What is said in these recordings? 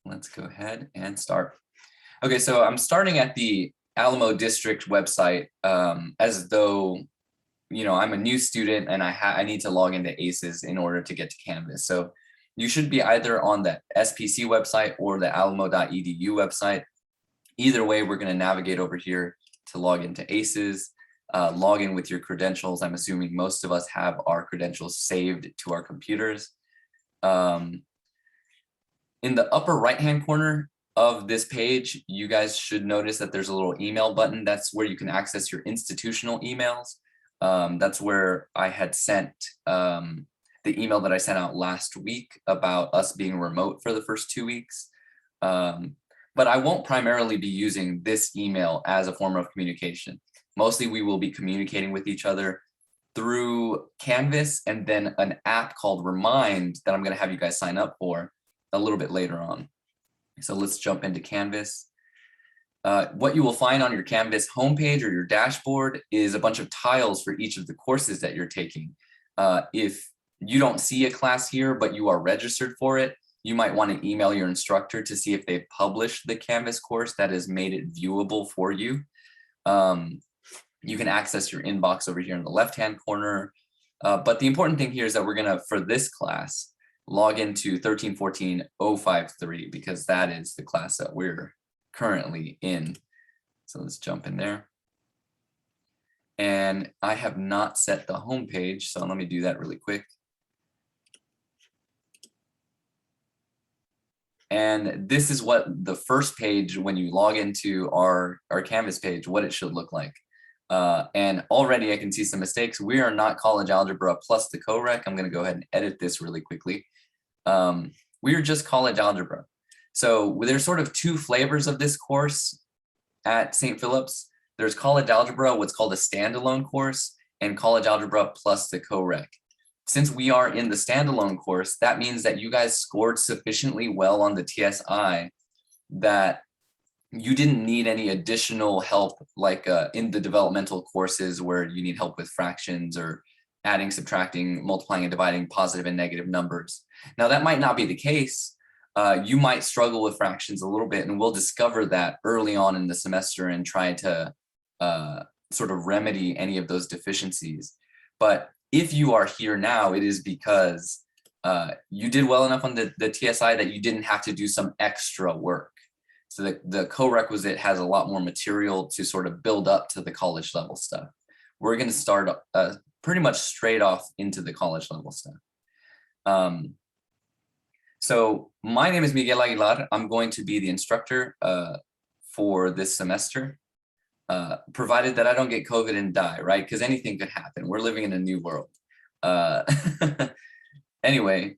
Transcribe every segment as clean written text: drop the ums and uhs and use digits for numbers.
let's go ahead and start. Okay, so I'm starting at the Alamo District website as though, I'm a new student and I need to log into ACES in order to get to Canvas. So you should be either on the SPC website or the alamo.edu website. Either way, we're going to navigate over here to log into ACES, log in with your credentials. I'm assuming most of us have our credentials saved to our computers. In the upper right-hand corner of this page, you guys should notice that there's a little email button. That's where you can access your institutional emails. That's where I had sent the email that I sent out last week about us being remote for the first 2 weeks. But I won't primarily be using this email as a form of communication. Mostly we will be communicating with each other through Canvas and then an app called Remind that I'm going to have you guys sign up for a little bit later on. So let's jump into Canvas. What you will find on your Canvas homepage or your dashboard is a bunch of tiles for each of the courses that you're taking. If you don't see a class here, but you are registered for it, you might want to email your instructor to see if they've published the Canvas course that has made it viewable for you. You can access your inbox over here in the left-hand corner. But the important thing here is that we're going to, for this class, log into 1314.053 because that is the class that we're currently in. So let's jump in there. And I have not set the home page, so let me do that really quick. And this is what the first page, when you log into our Canvas page, what it should look like. And already I can see some mistakes. We are not College Algebra plus the CoRec. I'm going to go ahead and edit this really quickly. We are just College Algebra. So there's sort of two flavors of this course at St. Philip's. There's College Algebra, what's called a standalone course, and College Algebra plus the CoRec. Since we are in the standalone course, that means that you guys scored sufficiently well on the TSI that you didn't need any additional help like in the developmental courses where you need help with fractions or adding, subtracting, multiplying and dividing positive and negative numbers. Now that might not be the case. You might struggle with fractions a little bit, and we'll discover that early on in the semester and try to sort of remedy any of those deficiencies. But if you are here now, it is because you did well enough on the TSI that you didn't have to do some extra work. So the co-requisite has a lot more material to sort of build up to the college level stuff. We're going to start pretty much straight off into the college level stuff. So my name is Miguel Aguilar. I'm going to be the instructor for this semester, provided that I don't get COVID and die, right? Because anything could happen. We're living in a new world. Anyway,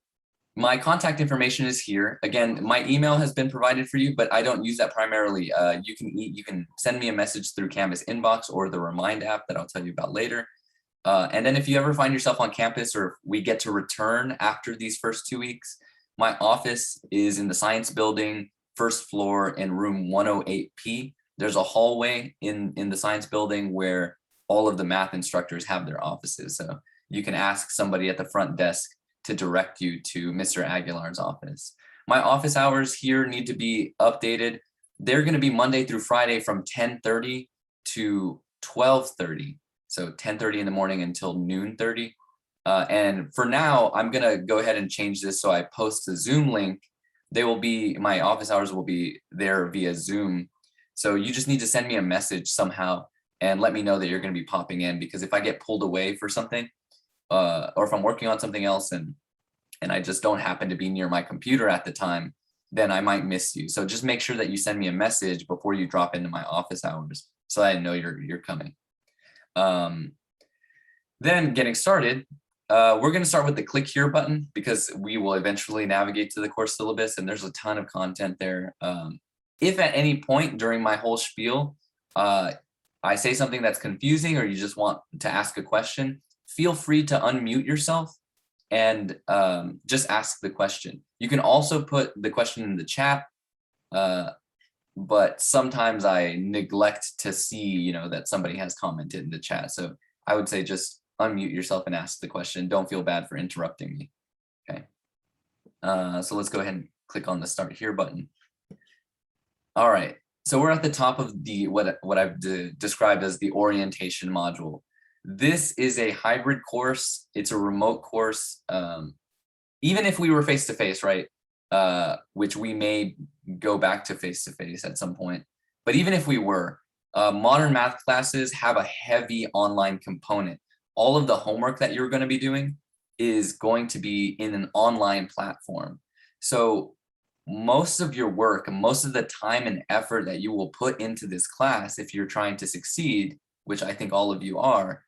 my contact information is here. Again, my email has been provided for you, but I don't use that primarily. You can send me a message through Canvas inbox or the Remind app that I'll tell you about later. And then if you ever find yourself on campus or if we get to return after these first 2 weeks, my office is in the science building, first floor in room 108P. There's a hallway in the science building where all of the math instructors have their offices. So you can ask somebody at the front desk to direct you to Mr. Aguilar's office. My office hours here need to be updated. They're going to be Monday through Friday from 10:30 to 12:30. So 10:30 in the morning until noon 30. And for now, I'm going to go ahead and change this. So I post the Zoom link. My office hours will be there via Zoom. So you just need to send me a message somehow and let me know that you're going to be popping in, because if I get pulled away for something, or if I'm working on something else and I just don't happen to be near my computer at the time, then I might miss you. So just make sure that you send me a message before you drop into my office hours so I know you're coming. Then getting started, we're going to start with the click here button because we will eventually navigate to the course syllabus and there's a ton of content there. If at any point during my whole spiel, I say something that's confusing or you just want to ask a question, feel free to unmute yourself and just ask the question. You can also put the question in the chat, but sometimes I neglect to see, that somebody has commented in the chat. So I would say just unmute yourself and ask the question. Don't feel bad for interrupting me. Okay. So let's go ahead and click on the Start Here button. All right. So we're at the top of the what I've described as the orientation module. This is a hybrid course. It's a remote course. Even if we were face to face, right? Which we may go back to face to face at some point. But even if we were, modern math classes have a heavy online component. All of the homework that you're going to be doing is going to be in an online platform. So most of your work, most of the time and effort that you will put into this class, if you're trying to succeed, which I think all of you are,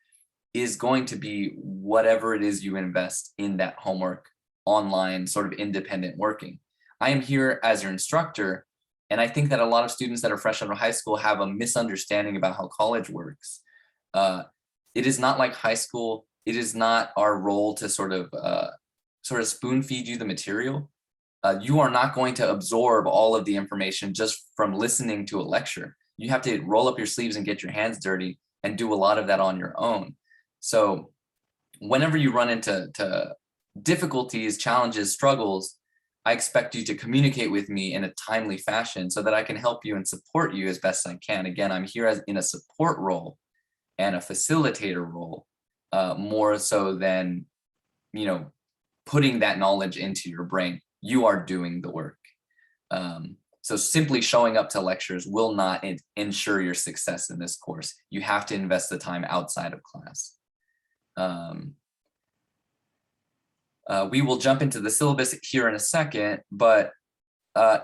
is going to be whatever it is you invest in that homework online sort of independent working. I am here as your instructor, and I think that a lot of students that are fresh out of high school have a misunderstanding about how college works. It is not like high school. It is not our role to sort of spoon feed you the material. You are not going to absorb all of the information just from listening to a lecture. You have to roll up your sleeves and get your hands dirty and do a lot of that on your own. So whenever you run into difficulties, challenges, struggles, I expect you to communicate with me in a timely fashion so that I can help you and support you as best I can. Again, I'm here as in a support role and a facilitator role, more so than, putting that knowledge into your brain. You are doing the work. So simply showing up to lectures will not ensure your success in this course. You have to invest the time outside of class. We will jump into the syllabus here in a second, but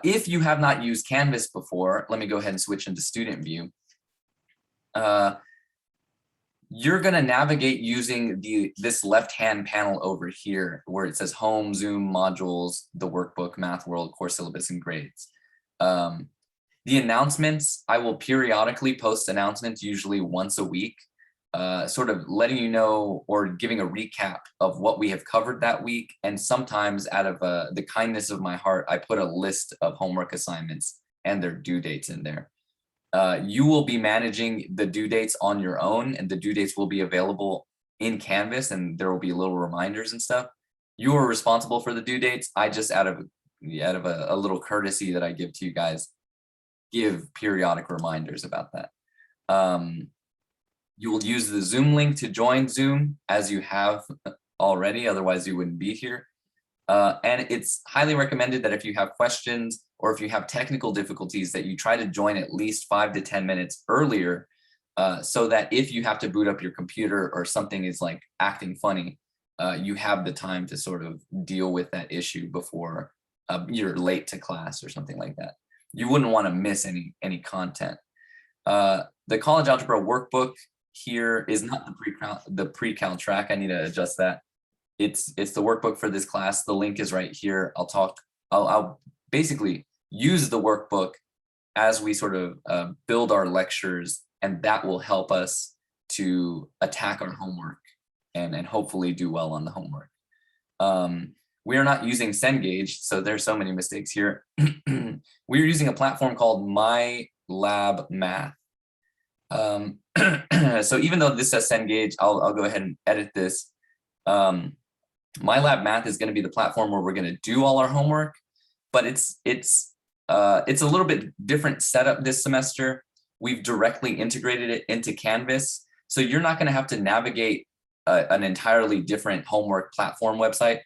if you have not used Canvas before, let me go ahead and switch into student view. You're going to navigate using this left-hand panel over here where it says home, Zoom, modules, the workbook, math world, course syllabus, and grades. The announcements, I will periodically post announcements, usually once a week, sort of letting you know or giving a recap of what we have covered that week. And sometimes out of the kindness of my heart, I put a list of homework assignments and their due dates in there. You will be managing the due dates on your own, and the due dates will be available in Canvas, and there will be little reminders and stuff. You are responsible for the due dates. I just out of a little courtesy that I give to you guys, give periodic reminders about that. You will use the Zoom link to join Zoom as you have already, otherwise you wouldn't be here. And it's highly recommended that if you have questions or if you have technical difficulties that you try to join at least 5 to 10 minutes earlier, so that if you have to boot up your computer or something is like acting funny, you have the time to sort of deal with that issue before you're late to class or something like that. You wouldn't want to miss any content. The college algebra workbook here is not the pre-cal track. I need to adjust that. It's the workbook for this class. The link is right here. I'll basically use the workbook as we sort of build our lectures, and that will help us to attack our homework and hopefully do well on the homework. We are not using Cengage, so there's so many mistakes here. We're using a platform called MyLab Math. So even though this says Cengage, I'll go ahead and edit this. MyLab Math is going to be the platform where we're going to do all our homework, but it's a little bit different setup this semester. We've directly integrated it into Canvas, so you're not going to have to navigate an entirely different homework platform website.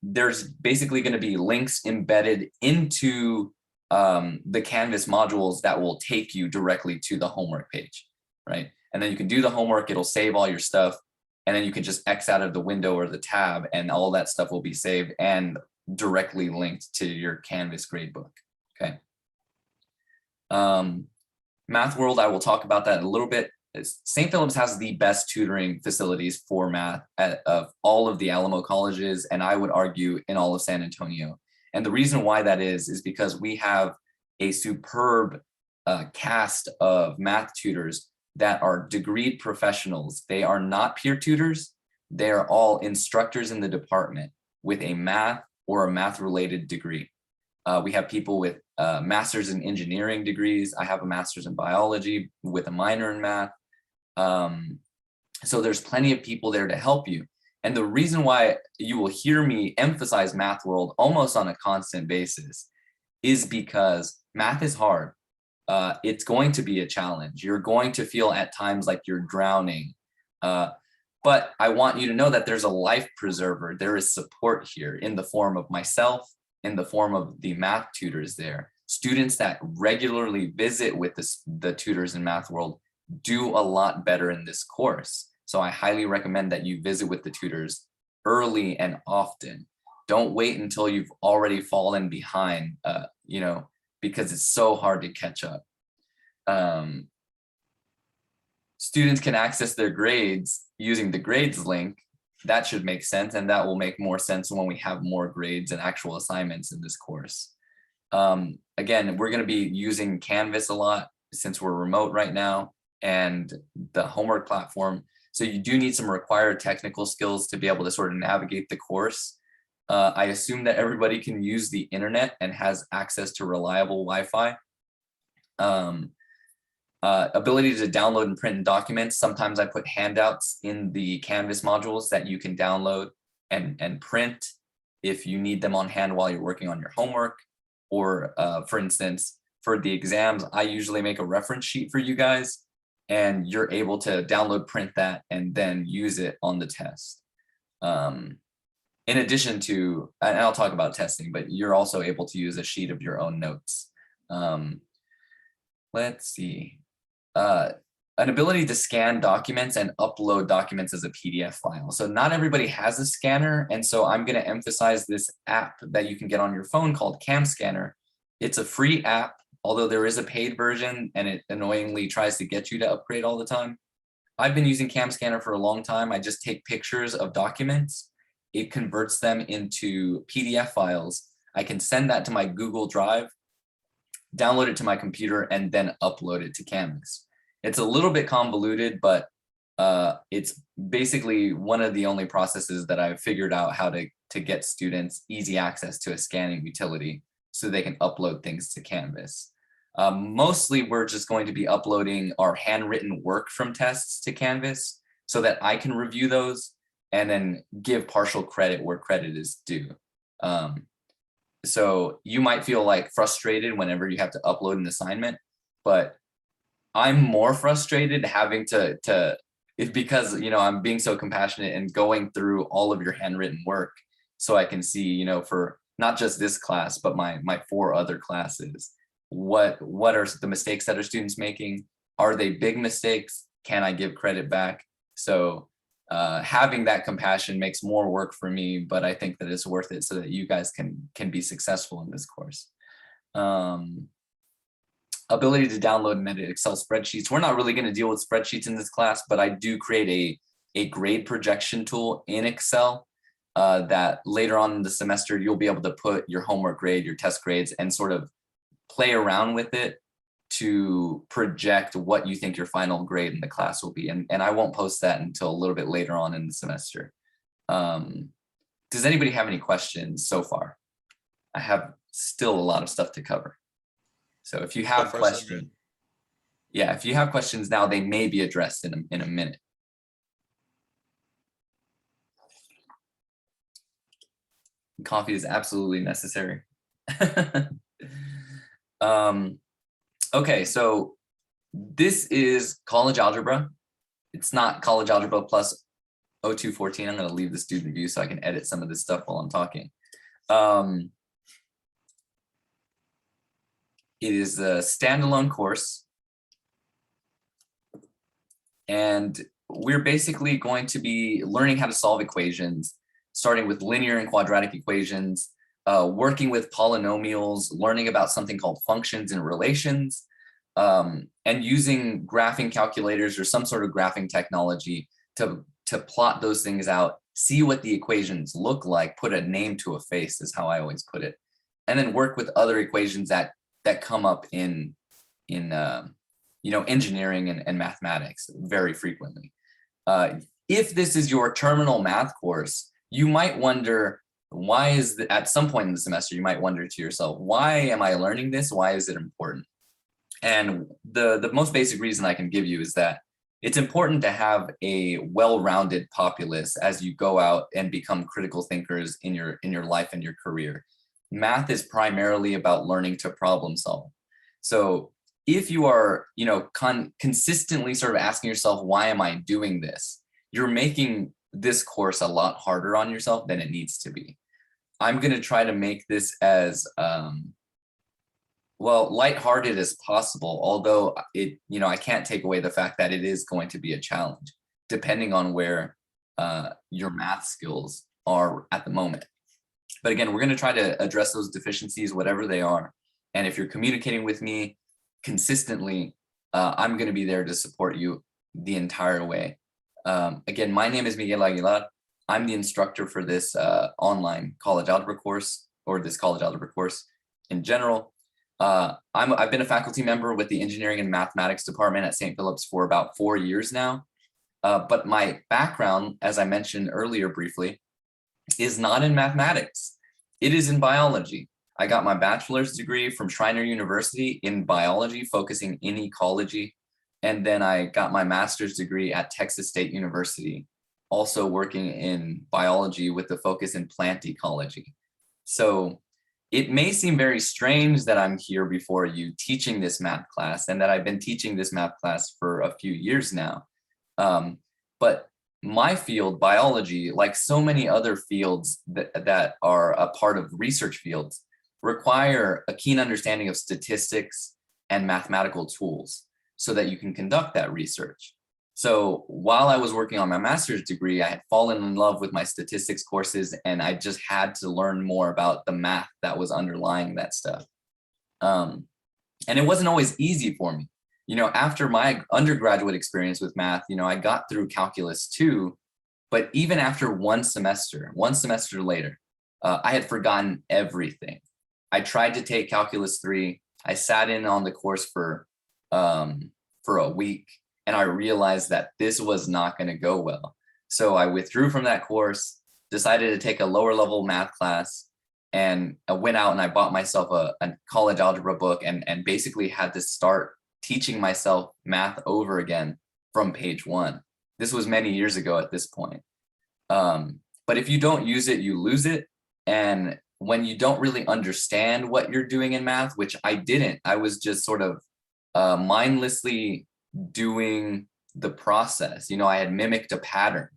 There's basically going to be links embedded into the Canvas modules that will take you directly to the homework page, right? And then you can do the homework, it'll save all your stuff, and then you can just X out of the window or the tab, and all that stuff will be saved and directly linked to your Canvas gradebook, okay? Math World, I will talk about that in a little bit. St. Philip's has the best tutoring facilities for math of all of the Alamo colleges, and I would argue in all of San Antonio. And the reason why that is because we have a superb cast of math tutors that are degreed professionals. They are not peer tutors. They are all instructors in the department with a math or a math-related degree. We have people with master's in engineering degrees. I have a master's in biology with a minor in math. So there's plenty of people there to help you. And the reason why you will hear me emphasize Math World almost on a constant basis is because math is hard. It's going to be a challenge. You're going to feel at times like you're drowning. But I want you to know that there's a life preserver. There is support here in the form of myself, in the form of the math tutors there. Students that regularly visit with the tutors in Math World do a lot better in this course. So I highly recommend that you visit with the tutors early and often. Don't wait until you've already fallen behind, because it's so hard to catch up. Students can access their grades using the grades link. That should make sense, and that will make more sense when we have more grades and actual assignments in this course. Again, we're going to be using Canvas a lot since we're remote right now, and the homework platform. So you do need some required technical skills to be able to sort of navigate the course. I assume that everybody can use the internet and has access to reliable Wi-Fi. Ability to download and print documents. Sometimes I put handouts in the Canvas modules that you can download and print if you need them on hand while you're working on your homework. Or for instance, for the exams, I usually make a reference sheet for you guys, and you're able to download, print that, and then use it on the test. In addition to, and I'll talk about testing, but you're also able to use a sheet of your own notes. Let's see. An ability to scan documents and upload documents as a PDF file. So not everybody has a scanner. And so I'm going to emphasize this app that you can get on your phone called Cam Scanner. It's a free app, although there is a paid version and it annoyingly tries to get you to upgrade all the time. I've been using Cam Scanner for a long time. I just take pictures of documents. It converts them into PDF files. I can send that to my Google Drive, download it to my computer, and then upload it to Canvas. It's a little bit convoluted, but it's basically one of the only processes that I've figured out how to get students easy access to a scanning utility so they can upload things to Canvas. Mostly, we're just going to be uploading our handwritten work from tests to Canvas so that I can review those and then give partial credit where credit is due. So you might feel like frustrated whenever you have to upload an assignment, but I'm more frustrated having because, I'm being so compassionate and going through all of your handwritten work so I can see, for not just this class, but my 4 other classes, what are the mistakes that are students making? Are they big mistakes? Can I give credit back? So having that compassion makes more work for me, but I think that it's worth it so that you guys can be successful in this course. Ability to download and edit Excel spreadsheets. We're not really going to deal with spreadsheets in this class, but I do create a grade projection tool in Excel that later on in the semester, you'll be able to put your homework grade, your test grades, and sort of play around with it to project what you think your final grade in the class will be. And I won't post that until a little bit later on in the semester. Does anybody have any questions so far? I have still a lot of stuff to cover. So if you have questions, if you have questions now, they may be addressed in a minute. Coffee is absolutely necessary. Okay, so this is college algebra. It's not college algebra plus O214. I'm going to leave the student view so I can edit some of this stuff while I'm talking. It is a standalone course. And we're basically going to be learning how to solve equations, starting with linear and quadratic equations, working with polynomials, learning about something called functions and relations, and using graphing calculators or some sort of graphing technology to plot those things out, see what the equations look like, put a name to a face is how I always put it, and then work with other equations that come up in engineering and mathematics very frequently. If this is your terminal math course, you might wonder, at some point in the semester, you might wonder to yourself, why am I learning this? Why is it important? And the most basic reason I can give you is that it's important to have a well-rounded populace as you go out and become critical thinkers in your life and your career. math is primarily about learning to problem solve. So if you are, consistently sort of asking yourself, why am I doing this? You're making this course a lot harder on yourself than it needs to be. I'm going to try to make this as lighthearted as possible, although I can't take away the fact that it is going to be a challenge, depending on where your math skills are at the moment. But again, we're going to try to address those deficiencies, whatever they are. And if you're communicating with me consistently, I'm going to be there to support you the entire way. Again, my name is Miguel Aguilar. I'm the instructor for this online college algebra course, or this college algebra course in general. I've been a faculty member with the engineering and mathematics department at St. Philip's for about 4 years now. But my background, as I mentioned earlier briefly, is not in mathematics. It is in biology. I got my bachelor's degree from Schreiner University in biology, focusing in ecology. And then I got my master's degree at Texas State University, also working in biology with the focus in plant ecology. So it may seem very strange that I'm here before you teaching this math class, and that I've been teaching this math class for a few years now. But my field, biology, like so many other fields that are a part of research fields, require a keen understanding of statistics and mathematical tools so that you can conduct that research. So while I was working on my master's degree, I had fallen in love with my statistics courses, and I just had to learn more about the math that was underlying that stuff. And it wasn't always easy for me. After my undergraduate experience with math, I got through calculus 2, but even after one semester later, I had forgotten everything. I tried to take calculus 3. I sat in on the course for a week, and I realized that this was not going to go well. So I withdrew from that course, decided to take a lower level math class, and I went out and I bought myself a college algebra book and basically had to start teaching myself math over again from page 1. This was many years ago at this point. But if you don't use it, you lose it. And when you don't really understand what you're doing in math, which I didn't, I was just sort of mindlessly doing the process. I had mimicked a pattern.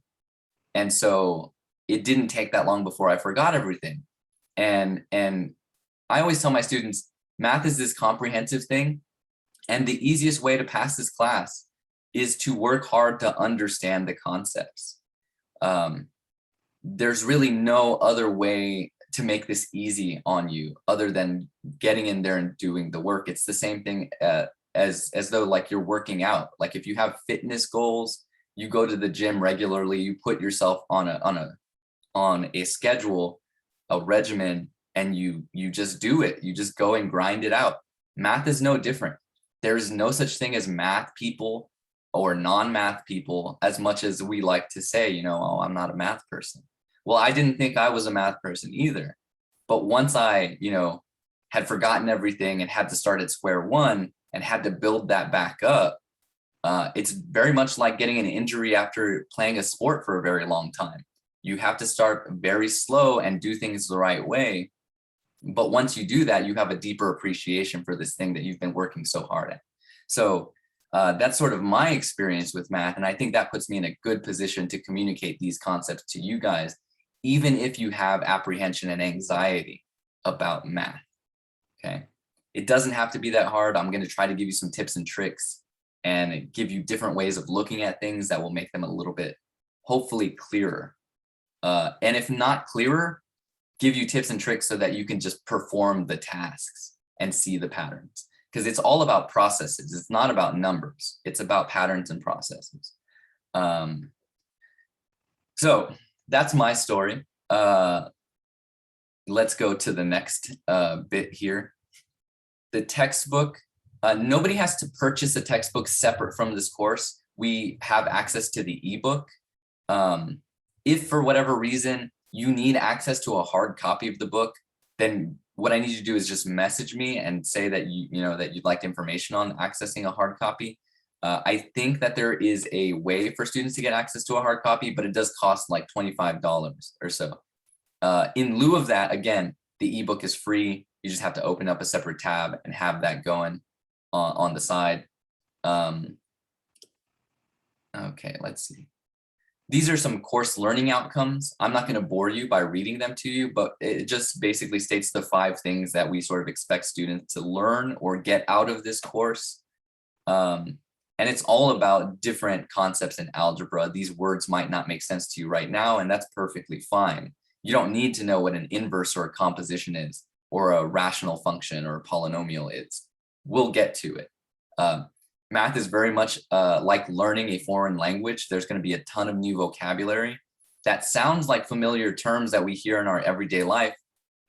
And so it didn't take that long before I forgot everything. And I always tell my students, math is this comprehensive thing. And the easiest way to pass this class is to work hard to understand the concepts. There's really no other way to make this easy on you other than getting in there and doing the work. It's the same thing as though like you're working out. Like if you have fitness goals, you go to the gym regularly, you put yourself on a schedule, a regimen, and you just do it. You just go and grind it out. Math is no different. There's no such thing as math people or non-math people, as much as we like to say, oh, I'm not a math person. Well, I didn't think I was a math person either. But once I, had forgotten everything and had to start at square one and had to build that back up, it's very much like getting an injury after playing a sport for a very long time. You have to start very slow and do things the right way. But once you do that, you have a deeper appreciation for this thing that you've been working so hard at. So that's sort of my experience with math. And I think that puts me in a good position to communicate these concepts to you guys, even if you have apprehension and anxiety about math. Okay. It doesn't have to be that hard. I'm going to try to give you some tips and tricks and give you different ways of looking at things that will make them a little bit, hopefully, clearer. And if not clearer, give you tips and tricks so that you can just perform the tasks and see the patterns. Because it's all about processes. It's not about numbers. It's about patterns and processes. So that's my story. Let's go to the next bit here. The textbook. Nobody has to purchase a textbook separate from this course. We have access to the ebook. If for whatever reason you need access to a hard copy of the book, then what I need you to do is just message me and say that that you'd like information on accessing a hard copy. I think that there is a way for students to get access to a hard copy, but it does cost like $25 or so. In lieu of that, again, The ebook is free. You just have to open up a separate tab and have that going on the side. Okay, let's see. These are some course learning outcomes. I'm not going to bore you by reading them to you, but it just basically states the 5 things that we sort of expect students to learn or get out of this course. And it's all about different concepts in algebra. These words might not make sense to you right now, and that's perfectly fine. You don't need to know what an inverse or a composition is, or a rational function or a polynomial is. We'll get to it. Math is very much like learning a foreign language. There's going to be a ton of new vocabulary that sounds like familiar terms that we hear in our everyday life,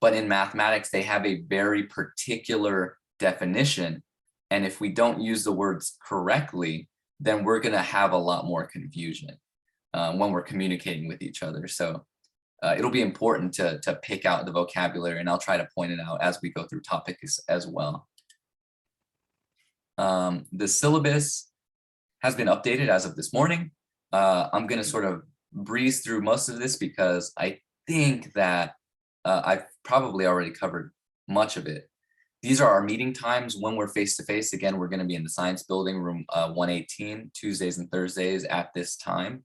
but in mathematics, they have a very particular definition. And if we don't use the words correctly, then we're going to have a lot more confusion when we're communicating with each other. So it'll be important to pick out the vocabulary, and I'll try to point it out as we go through topics as well. The syllabus has been updated as of this morning. I'm going to sort of breeze through most of this because I think that I've probably already covered much of it. These are our meeting times when we're face-to-face. Again, we're going to be in the science building, room 118, Tuesdays and Thursdays at this time.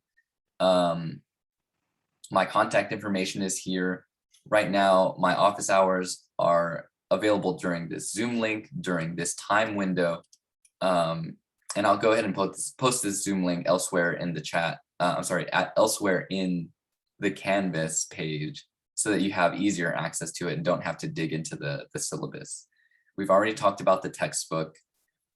My contact information is here. Right now, my office hours are available during this Zoom link, during this time window. And I'll go ahead and post this Zoom link elsewhere in the chat. I'm sorry, elsewhere in the Canvas page so that you have easier access to it and don't have to dig into the syllabus. We've already talked about the textbook.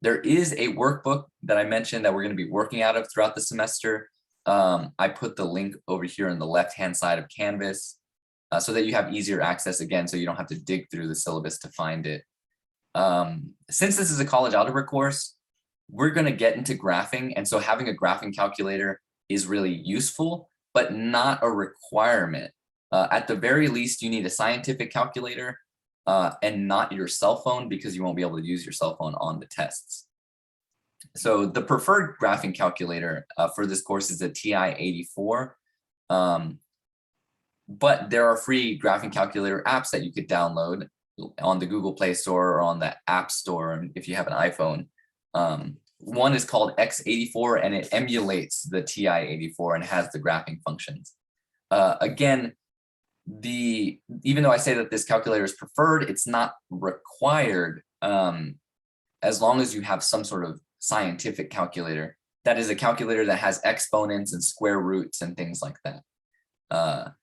There is a workbook that I mentioned that we're going to be working out of throughout the semester. I put the link over here on the left-hand side of Canvas so that you have easier access again, so you don't have to dig through the syllabus to find it. Since this is a college algebra course, we're going to get into graphing. And so having a graphing calculator is really useful, but not a requirement. At the very least, you need a scientific calculator and not your cell phone, because you won't be able to use your cell phone on the tests. So the preferred graphing calculator for this course is a TI-84. But there are free graphing calculator apps that you could download on the Google Play Store or on the App Store if you have an iPhone. One is called X84, and it emulates the TI-84 and has the graphing functions. Again, even though I say that this calculator is preferred, it's not required as long as you have some sort of scientific calculator. That is a calculator that has exponents and square roots and things like that.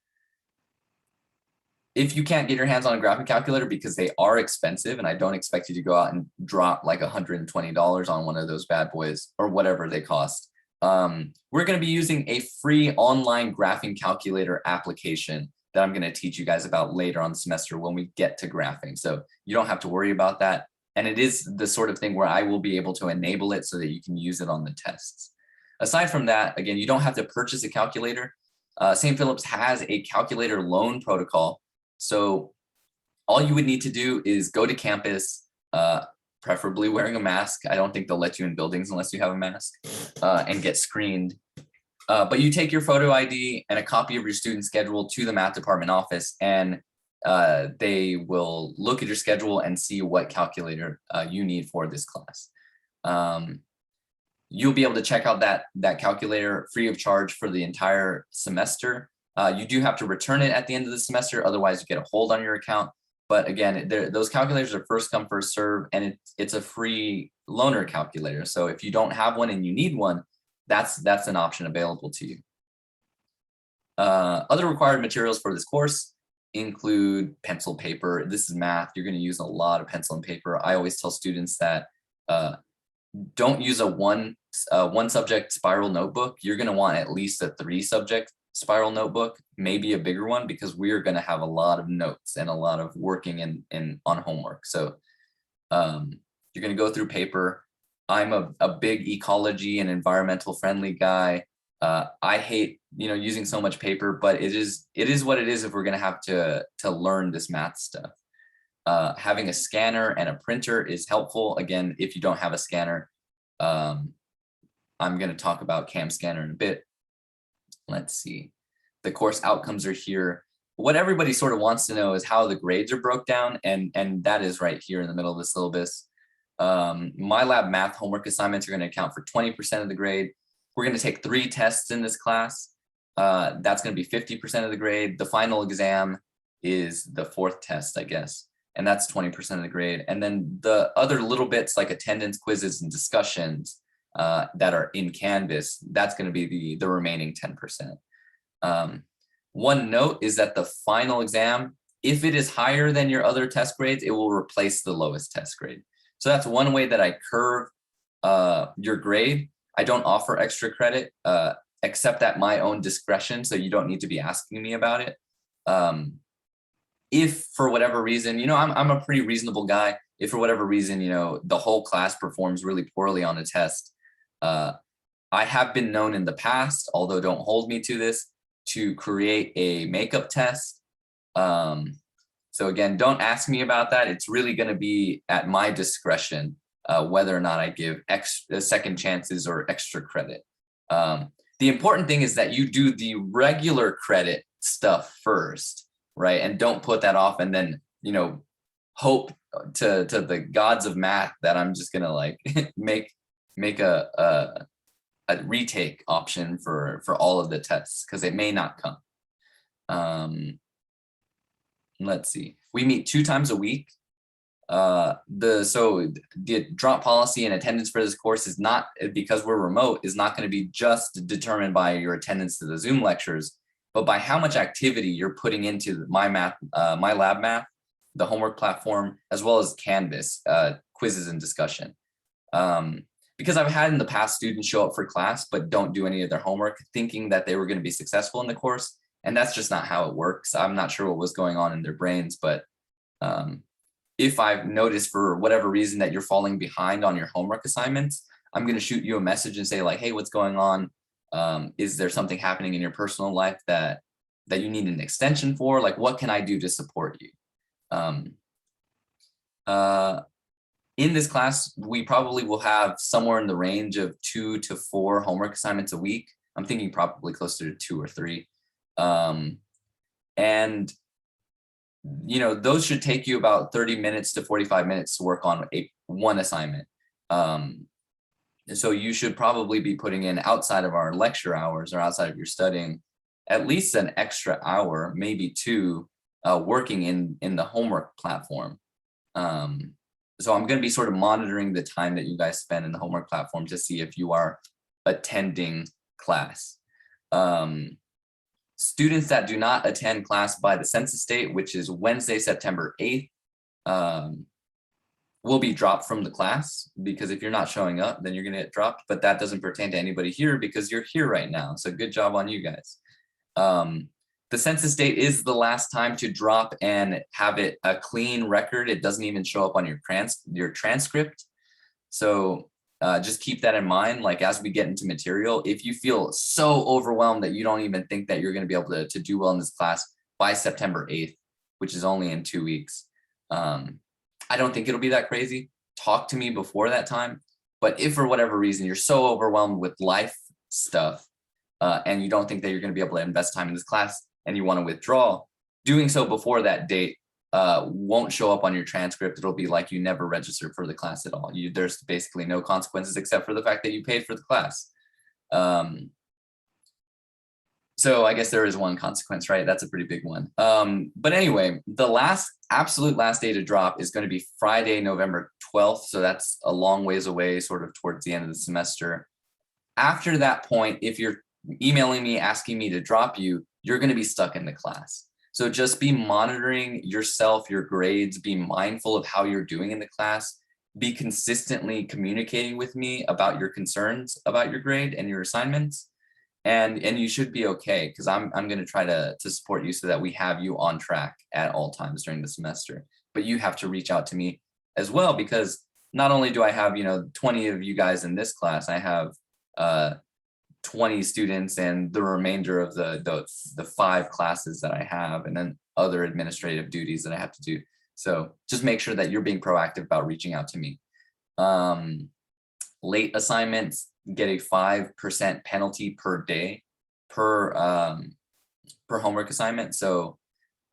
If you can't get your hands on a graphing calculator, because they are expensive, and I don't expect you to go out and drop like $120 on one of those bad boys or whatever they cost. We're going to be using a free online graphing calculator application that I'm going to teach you guys about later on the semester when we get to graphing. So you don't have to worry about that. And it is the sort of thing where I will be able to enable it so that you can use it on the tests. Aside from that, again, you don't have to purchase a calculator. St. Philip's has a calculator loan protocol. So all you would need to do is go to campus, preferably wearing a mask. I don't think they'll let you in buildings unless you have a mask, and get screened. But you take your photo ID and a copy of your student schedule to the math department office, and they will look at your schedule and see what calculator you need for this class. You'll be able to check out that calculator free of charge for the entire semester. You do have to return it at the end of the semester, otherwise you get a hold on your account. But again, those calculators are first come, first serve, and it's a free loaner calculator. So if you don't have one and you need one, that's an option available to you. Other required materials for this course include pencil, paper. This is math. You're going to use a lot of pencil and paper. I always tell students that don't use a one subject spiral notebook. You're going to want at least a 3 subject spiral notebook, maybe a bigger one, because we are going to have a lot of notes and a lot of working on homework. So you're going to go through paper. I'm a big ecology and environmental friendly guy. I hate using so much paper, but it is what it is if we're going to have to learn this math stuff. Having a scanner and a printer is helpful. Again, if you don't have a scanner, I'm going to talk about CAM Scanner in a bit. Let's see. The course outcomes are here. what everybody sort of wants to know is how the grades are broke down, and that is right here in the middle of the syllabus. MyLab math homework assignments are going to account for 20% of the grade. We're going to take 3 tests in this class. That's going to be 50% of the grade. The final exam is the 4th test, I guess, and that's 20% of the grade. And then the other little bits like attendance, quizzes, and discussions that are in Canvas, that's going to be the remaining 10%. One note is that the final exam, if it is higher than your other test grades, it will replace the lowest test grade. So that's one way that I curve your grade. I don't offer extra credit except at my own discretion, so you don't need to be asking me about it. If for whatever reason, I'm a pretty reasonable guy. If for whatever reason, the whole class performs really poorly on a test, I have been known in the past, although don't hold me to this, to create a makeup test. So again, don't ask me about that. It's really going to be at my discretion whether or not I give second chances or extra credit. The important thing is that you do the regular credit stuff first, right? And don't put that off and then, hope to the gods of math that I'm just gonna like make a retake option for all of the tests, because it may not come. Let's see. We meet 2 times a week. The drop policy and attendance for this course is not, because we're remote, is not going to be just determined by your attendance to the Zoom lectures, but by how much activity you're putting into MyLab math, the homework platform, as well as Canvas, quizzes and discussion. Because I've had in the past students show up for class but don't do any of their homework, thinking that they were going to be successful in the course, and that's just not how it works. I'm not sure what was going on in their brains, but if I've noticed for whatever reason that you're falling behind on your homework assignments, I'm going to shoot you a message and say like, hey, what's going on? Is there something happening in your personal life that you need an extension for? Like, what can I do to support you? In this class, we probably will have somewhere in the range of 2 to 4 homework assignments a week. I'm thinking probably closer to 2 or 3. And those should take you about 30 minutes to 45 minutes to work on one assignment. So you should probably be putting in, outside of our lecture hours or outside of your studying, at least an extra hour, maybe 2, working in the homework platform. So I'm going to be sort of monitoring the time that you guys spend in the homework platform to see if you are attending class. Students that do not attend class by the census date, which is Wednesday, September 8th, will be dropped from the class, because if you're not showing up, then you're going to get dropped. But that doesn't pertain to anybody here because you're here right now. So good job on you guys. The census date is the last time to drop and have it a clean record. It doesn't even show up on your transcript. So just keep that in mind. Like, as we get into material, if you feel so overwhelmed that you don't even think that you're going to be able to do well in this class by September 8th, which is only in 2 weeks, I don't think it'll be that crazy. Talk to me before that time. But if for whatever reason you're so overwhelmed with life stuff and you don't think that you're going to be able to invest time in this class and you want to withdraw, doing so before that date won't show up on your transcript. It'll be like you never registered for the class at all. There's basically no consequences except for the fact that you paid for the class. So I guess there is one consequence, right? That's a pretty big one. But anyway, the absolute last day to drop is going to be Friday, November 12th. So that's a long ways away, sort of towards the end of the semester. After that point, if you're emailing me, asking me to drop you, you're going to be stuck in the class. So just be monitoring yourself, your grades, be mindful of how you're doing in the class, be consistently communicating with me about your concerns about your grade and your assignments. And you should be okay, because I'm going to try to support you so that we have you on track at all times during the semester. But you have to reach out to me as well, because not only do I have 20 of you guys in this class, I have 20 students and the remainder of the 5 classes that I have, and then other administrative duties that I have to do. So just make sure that you're being proactive about reaching out to me. Late assignments get a 5% penalty per day per homework assignment. So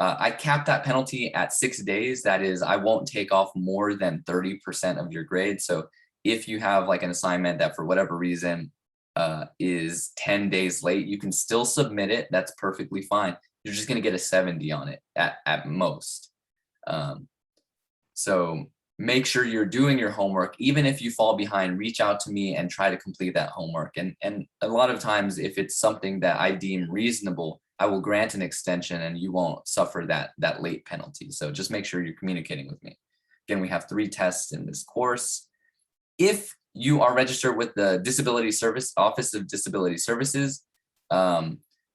I cap that penalty at 6 days. That is, I won't take off more than 30% of your grade. So if you have like an assignment that for whatever reason is 10 days late, you can still submit it. That's perfectly fine. You're just going to get a 70 on it at most. So make sure you're doing your homework. Even if you fall behind, reach out to me and try to complete that homework. And a lot of times, if it's something that I deem reasonable, I will grant an extension and you won't suffer that late penalty. So just make sure you're communicating with me. Again, we have 3 tests in this course. If you are registered with the Disability Service Office of Disability Services,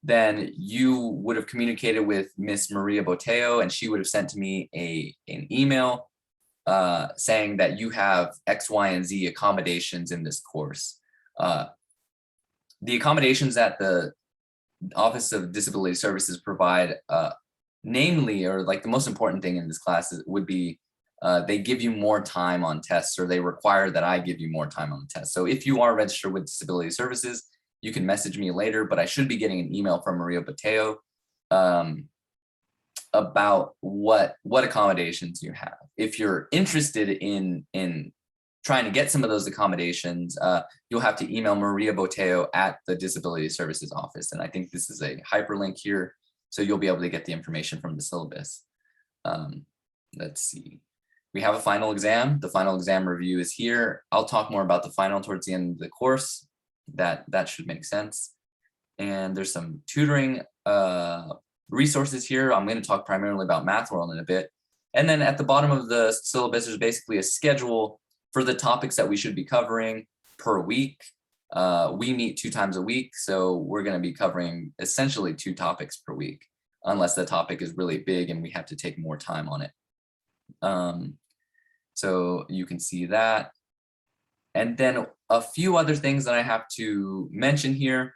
then you would have communicated with Miss Maria Boteo, and she would have sent to me an email saying that you have X, Y, and Z accommodations in this course. The accommodations that the Office of Disability Services provide, namely, or like the most important thing in this class would be they give you more time on tests, or they require that I give you more time on the test. So if you are registered with Disability Services, you can message me later, but I should be getting an email from Maria Boteo about what accommodations you have. If you're interested in trying to get some of those accommodations, you'll have to email Maria Boteo at the Disability Services Office. And I think this is a hyperlink here, so you'll be able to get the information from the syllabus. Let's see. We have a final exam. The final exam review is here. I'll talk more about the final towards the end of the course. That should make sense. And there's some tutoring resources here. I'm going to talk primarily about MathWorld in a bit. And then at the bottom of the syllabus, there's basically a schedule for the topics that we should be covering per week. We meet 2 times a week, so we're going to be covering essentially 2 topics per week, unless the topic is really big and we have to take more time on it. So you can see that. And then a few other things that I have to mention here.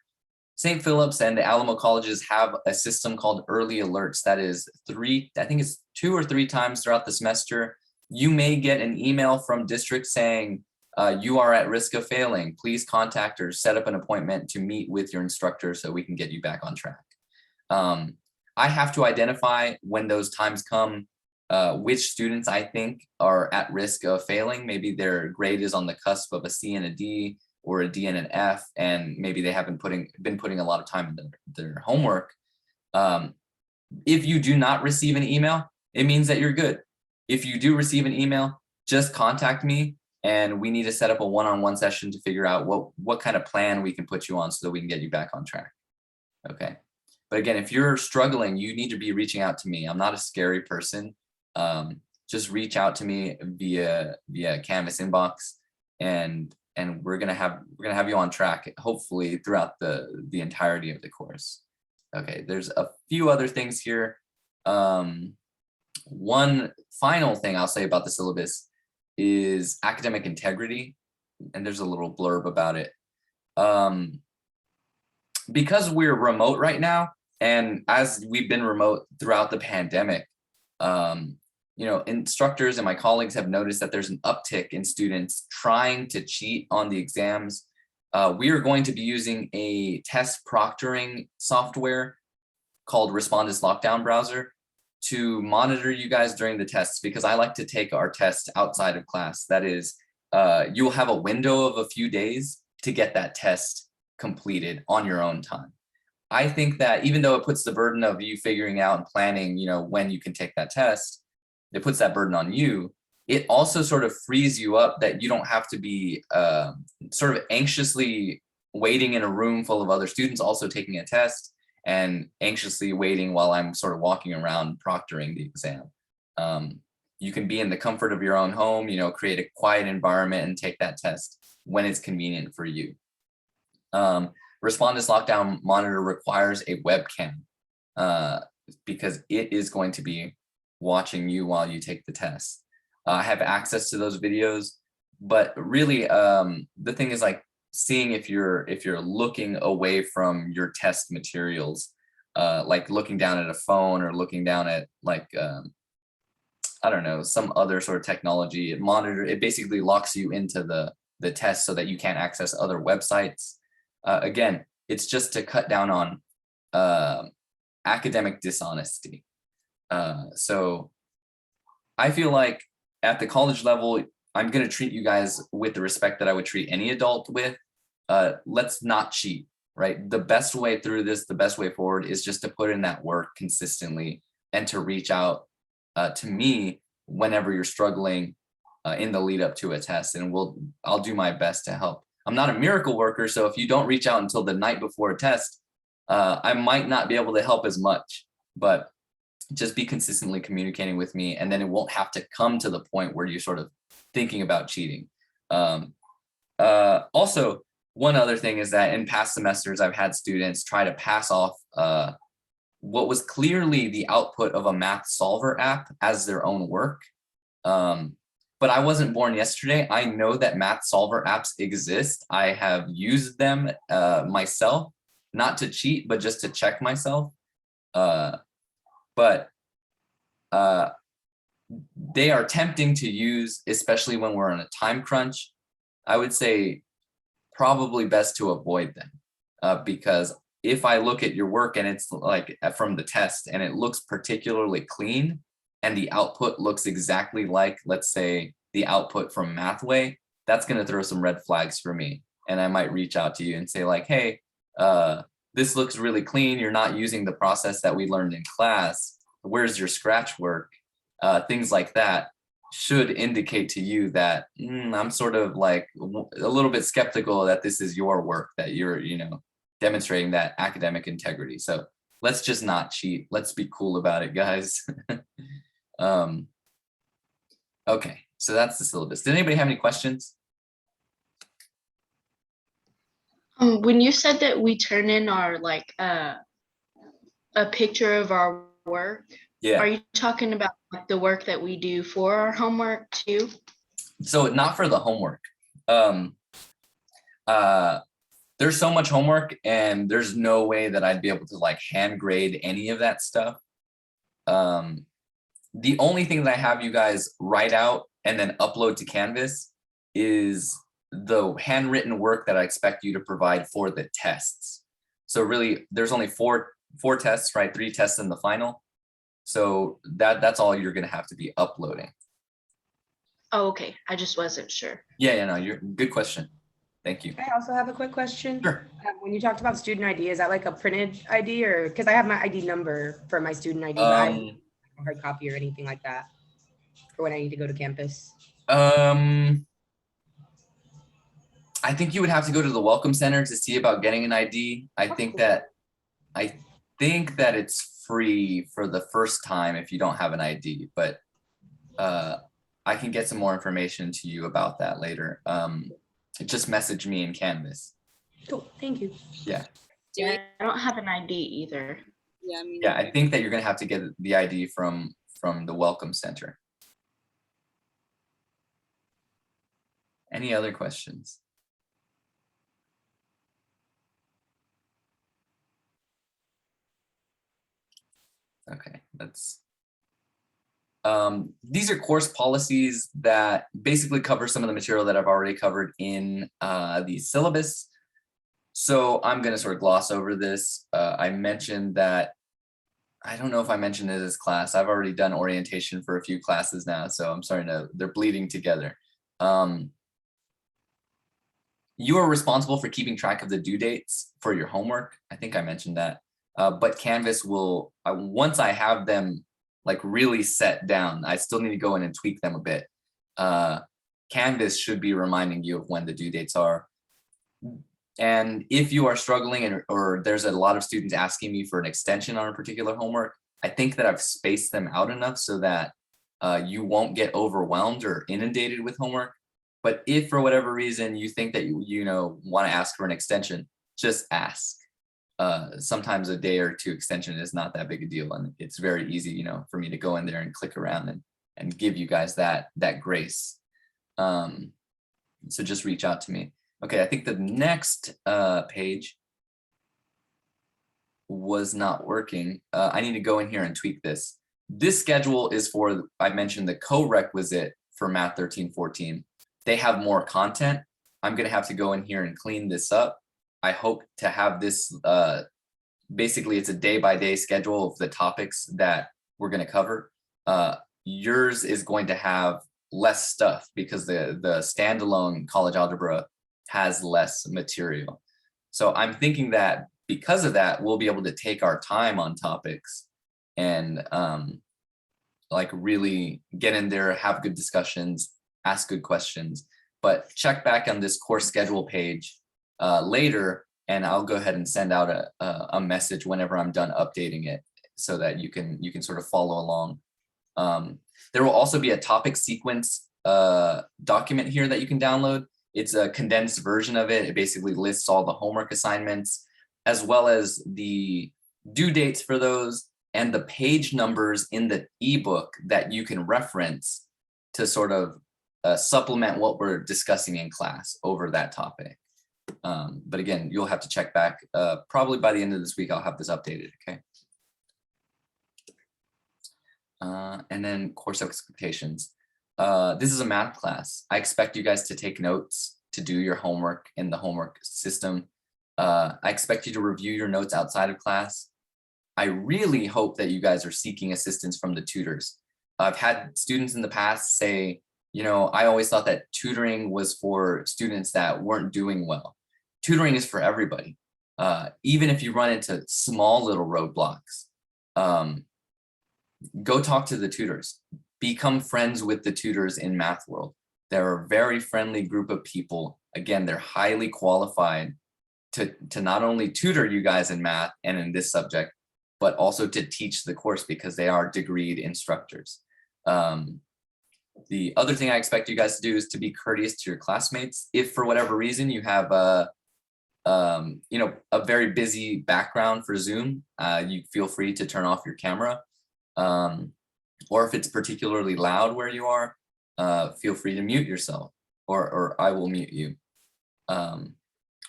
St. Philip's and the Alamo colleges have a system called early alerts. That is I think it's 2 or 3 times throughout the semester. You may get an email from district saying, you are at risk of failing. Please contact or set up an appointment to meet with your instructor so we can get you back on track. I have to identify when those times come, which students I think are at risk of failing. Maybe their grade is on the cusp of a C and a D, or a D and an F, and maybe they haven't been putting a lot of time in their homework. If you do not receive an email, it means that you're good. If you do receive an email, just contact me, and we need to set up a one-on-one session to figure out what kind of plan we can put you on so that we can get you back on track. Okay. But again, if you're struggling, you need to be reaching out to me. I'm not a scary person. Just reach out to me via Canvas inbox, and we're gonna have you on track, hopefully throughout the entirety of the course. Okay, there's a few other things here. One final thing I'll say about the syllabus is academic integrity, and there's a little blurb about it. Because we're remote right now, and as we've been remote throughout the pandemic, instructors and my colleagues have noticed that there's an uptick in students trying to cheat on the exams. We are going to be using a test proctoring software called Respondus Lockdown Browser to monitor you guys during the tests, because I like to take our tests outside of class. That is, you'll have a window of a few days to get that test completed on your own time. I think that even though it puts the burden of you figuring out and planning, when you can take that test, it puts that burden on you. It also sort of frees you up that you don't have to be sort of anxiously waiting in a room full of other students also taking a test, and anxiously waiting while I'm sort of walking around proctoring the exam. You can be in the comfort of your own home, create a quiet environment and take that test when it's convenient for you. Respondus Lockdown Monitor requires a webcam because it is going to be watching you while you take the test. I have access to those videos, but really the thing is like seeing if you're looking away from your test materials, like looking down at a phone or looking down at I don't know, some other sort of technology. It basically locks you into the test so that you can't access other websites. Again, it's just to cut down on academic dishonesty. So I feel like at the college level, I'm going to treat you guys with the respect that I would treat any adult with. Let's not cheat, right? The best way through this, the best way forward is just to put in that work consistently and to reach out to me whenever you're struggling in the lead up to a test, and I'll do my best to help. I'm not a miracle worker, so if you don't reach out until the night before a test, I might not be able to help as much, but just be consistently communicating with me, and then it won't have to come to the point where you're sort of thinking about cheating. Also, one other thing is that in past semesters, I've had students try to pass off what was clearly the output of a math solver app as their own work. But I wasn't born yesterday. I know that math solver apps exist. I have used them myself, not to cheat, but just to check myself. But they are tempting to use, especially when we're on a time crunch. I would say probably best to avoid them because if I look at your work and it's like from the test and it looks particularly clean and the output looks exactly like, let's say, the output from Mathway, that's going to throw some red flags for me. And I might reach out to you and say like, hey, this looks really clean. You're not using the process that we learned in class. Where's your scratch work? Things like that should indicate to you that I'm sort of like a little bit skeptical that this is your work, that you're, demonstrating that academic integrity. So let's just not cheat. Let's be cool about it, guys. Okay, so that's the syllabus. Did anybody have any questions? When you said that we turn in our a picture of our work, Yeah. Are you talking about like the work that we do for our homework too? So not for the homework. There's so much homework and there's no way that I'd be able to like hand grade any of that stuff. The only thing that I have you guys write out and then upload to Canvas is the handwritten work that I expect you to provide for the tests. So really there's only four tests, right? 3 tests in the final. So that's all you're going to have to be uploading. Oh, okay. I just wasn't sure. Yeah, no, you're good question. Thank you. I also have a quick question. Sure. When you talked about student ID, is that like a printed ID or because I have my ID number for my student ID, but I don't have a hard copy or anything like that for when I need to go to campus? I think you would have to go to the Welcome Center to see about getting an ID. I think that it's free for the first time if you don't have an ID, but I can get some more information to you about that later. Just message me in Canvas. Cool, thank you. Yeah. Yeah, I don't have an ID either. Yeah, I think that you're gonna have to get the ID from the Welcome Center. Any other questions? Okay, these are course policies that basically cover some of the material that I've already covered in the syllabus. So I'm going to sort of gloss over this. I mentioned that, I don't know if I mentioned it as class. I've already done orientation for a few classes now, so I'm sorry, they're bleeding together. You are responsible for keeping track of the due dates for your homework. I think I mentioned that. But Canvas will, once I have them like really set down, I still need to go in and tweak them a bit. Canvas should be reminding you of when the due dates are. And if you are struggling or there's a lot of students asking me for an extension on a particular homework, I think that I've spaced them out enough so that you won't get overwhelmed or inundated with homework. But if for whatever reason you think that you want to ask for an extension, just ask. Sometimes a day or two extension is not that big a deal, and it's very easy, for me to go in there and click around and give you guys that grace. So just reach out to me. Okay, I think the next page was not working. I need to go in here and tweak this. This schedule is for, I mentioned the co-requisite for Math 1314. They have more content. I'm gonna have to go in here and clean this up. I hope to have this, basically it's a day-by-day schedule of the topics that we're going to cover. Yours is going to have less stuff because the standalone college algebra has less material. So I'm thinking that because of that, we'll be able to take our time on topics and like really get in there, have good discussions, ask good questions, but check back on this course schedule page later, and I'll go ahead and send out a message whenever I'm done updating it so that you can sort of follow along. There will also be a topic sequence document here that you can download. It's a condensed version of it. It basically lists all the homework assignments, as well as the due dates for those and the page numbers in the ebook that you can reference to sort of supplement what we're discussing in class over that topic. But again, you'll have to check back. Probably by the end of this week, I'll have this updated, okay? And then course expectations. This is a math class. I expect you guys to take notes, to do your homework in the homework system. I expect you to review your notes outside of class. I really hope that you guys are seeking assistance from the tutors. I've had students in the past say, you know, I always thought that tutoring was for students that weren't doing well. Tutoring is for everybody. Even if you run into small little roadblocks, go talk to the tutors. Become friends with the tutors in Math World. They're a very friendly group of people. Again, they're highly qualified to not only tutor you guys in math and in this subject, but also to teach the course because they are degreed instructors. The other thing I expect you guys to do is to be courteous to your classmates. If for whatever reason you have a very busy background for Zoom, you feel free to turn off your camera. Or if it's particularly loud where you are, feel free to mute yourself, or I will mute you.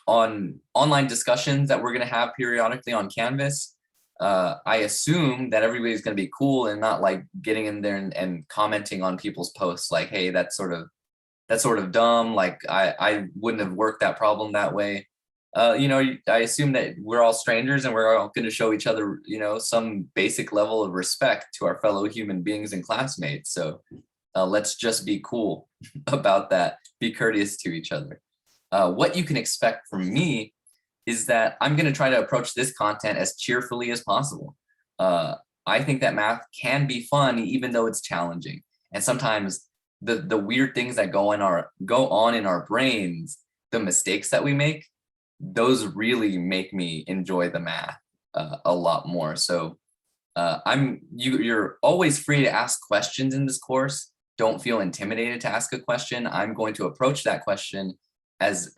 On online discussions that we're going to have periodically on Canvas, I assume that everybody's going to be cool and not like getting in there and commenting on people's posts like, hey, that's sort of dumb. Like I wouldn't have worked that problem that way. I assume that we're all strangers and we're all going to show each other, some basic level of respect to our fellow human beings and classmates. So let's just be cool about that. Be courteous to each other. What you can expect from me is that I'm going to try to approach this content as cheerfully as possible. I think that math can be fun, even though it's challenging. And sometimes the weird things that go on in our brains, the mistakes that we make, those really make me enjoy the math a lot more. So you're always free to ask questions in this course. Don't feel intimidated to ask a question. I'm going to approach that question as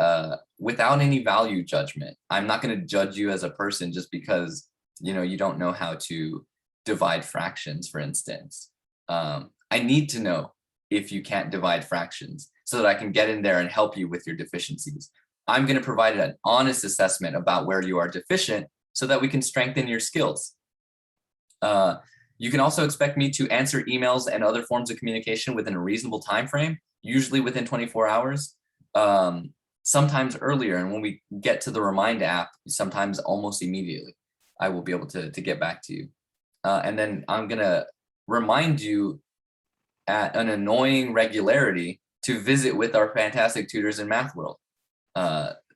without any value judgment. I'm not going to judge you as a person just because you don't know how to divide fractions, for instance. I need to know if you can't divide fractions so that I can get in there and help you with your deficiencies. I'm going to provide an honest assessment about where you are deficient so that we can strengthen your skills. You can also expect me to answer emails and other forms of communication within a reasonable time frame, usually within 24 hours, sometimes earlier. And when we get to the Remind app, sometimes almost immediately, I will be able to get back to you. And then I'm going to remind you at an annoying regularity to visit with our fantastic tutors in Math World.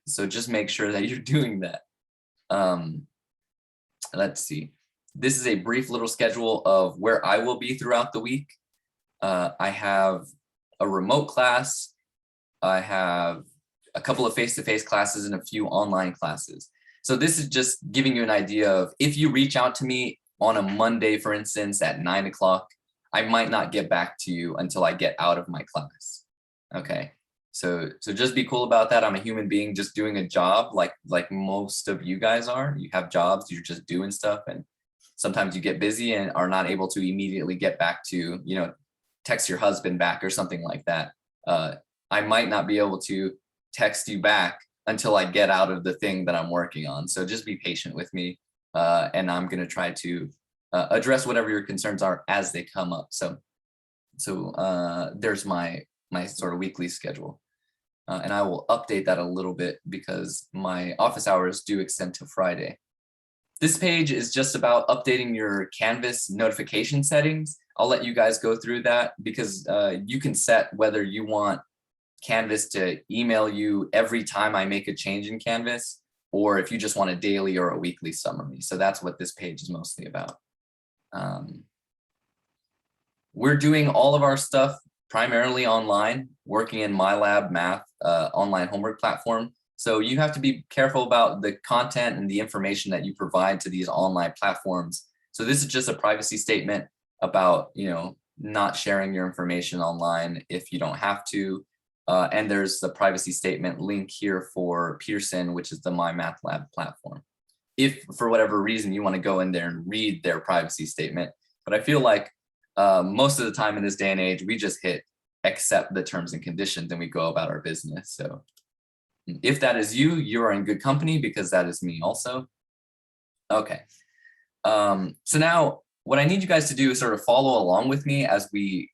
So just make sure that you're doing that. Let's see. This is a brief little schedule of where I will be throughout the week. I have a remote class. I have a couple of face-to-face classes and a few online classes. So this is just giving you an idea of if you reach out to me on a Monday, for instance, at 9 o'clock, I might not get back to you until I get out of my class. Okay. So just be cool about that. I'm a human being just doing a job like most of you guys are. You have jobs, you're just doing stuff, and sometimes you get busy and are not able to immediately get back to, text your husband back or something like that. I might not be able to text you back until I get out of the thing that I'm working on. So just be patient with me, and I'm going to try to address whatever your concerns are as they come up. So there's my sort of weekly schedule. And I will update that a little bit because my office hours do extend to Friday. This page is just about updating your Canvas notification settings. I'll let you guys go through that because you can set whether you want Canvas to email you every time I make a change in Canvas, or if you just want a daily or a weekly summary. So that's what this page is mostly about. We're doing all of our stuff primarily online, working in MyLab Math online homework platform. So you have to be careful about the content and the information that you provide to these online platforms. So this is just a privacy statement about, not sharing your information online if you don't have to. And there's the privacy statement link here for Pearson, which is the MyMathLab platform. If for whatever reason you want to go in there and read their privacy statement, but I feel like most of the time in this day and age, we just hit accept the terms and conditions and we go about our business. So if that is you, you are in good company because that is me also. Okay. So now what I need you guys to do is sort of follow along with me as we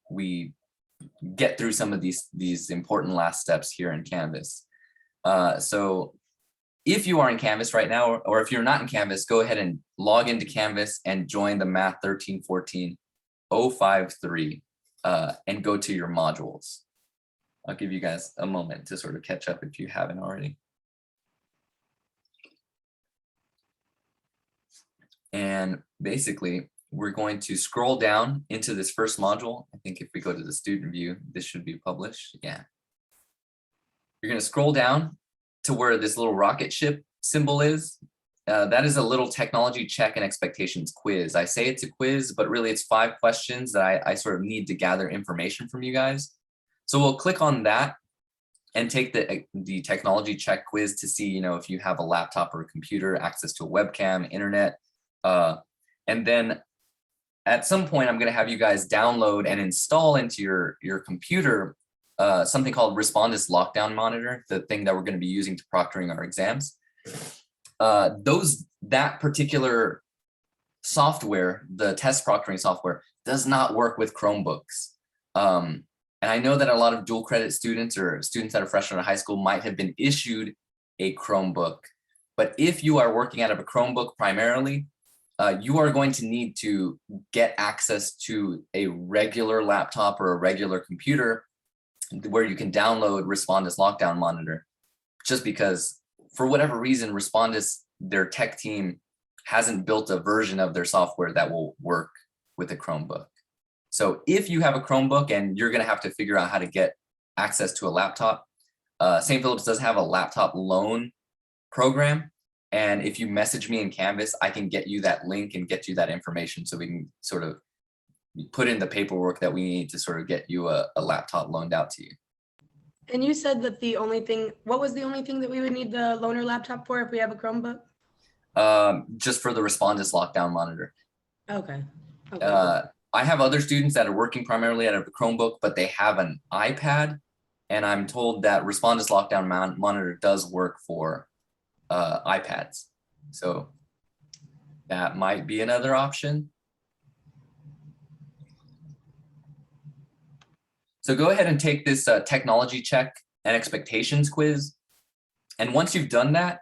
get through some of these important last steps here in Canvas. So if you are in Canvas right now, or if you're not in Canvas, go ahead and log into Canvas and join the Math 1314 053 and go to your modules. I'll give you guys a moment to sort of catch up if you haven't already. And basically, we're going to scroll down into this first module. I think if we go to the student view, this should be published. Yeah. You're going to scroll down to where this little rocket ship symbol is. That is a little technology check and expectations quiz. I say it's a quiz, but really it's 5 questions that I sort of need to gather information from you guys. So we'll click on that and take the technology check quiz to see, if you have a laptop or a computer, access to a webcam, internet. And then at some point, I'm going to have you guys download and install into your computer something called Respondus Lockdown Monitor, the thing that we're going to be using to proctoring our exams. That particular software, the test proctoring software, does not work with Chromebooks. And I know that a lot of dual credit students or students that are freshmen in high school might have been issued a Chromebook. But if you are working out of a Chromebook primarily, you are going to need to get access to a regular laptop or a regular computer where you can download Respondus Lockdown Monitor, just because for whatever reason, Respondus, their tech team, hasn't built a version of their software that will work with a Chromebook. So if you have a Chromebook and you're going to have to figure out how to get access to a laptop, St. Philip's does have a laptop loan program. And if you message me in Canvas, I can get you that link and get you that information so we can sort of put in the paperwork that we need to sort of get you a laptop loaned out to you. And you said that what was the only thing that we would need the loaner laptop for if we have a Chromebook? Just for the Respondus Lockdown Monitor. Okay. I have other students that are working primarily out of a Chromebook, but they have an iPad. And I'm told that Respondus Lockdown Monitor does work for iPads. So that might be another option. So go ahead and take this technology check and expectations quiz. And once you've done that,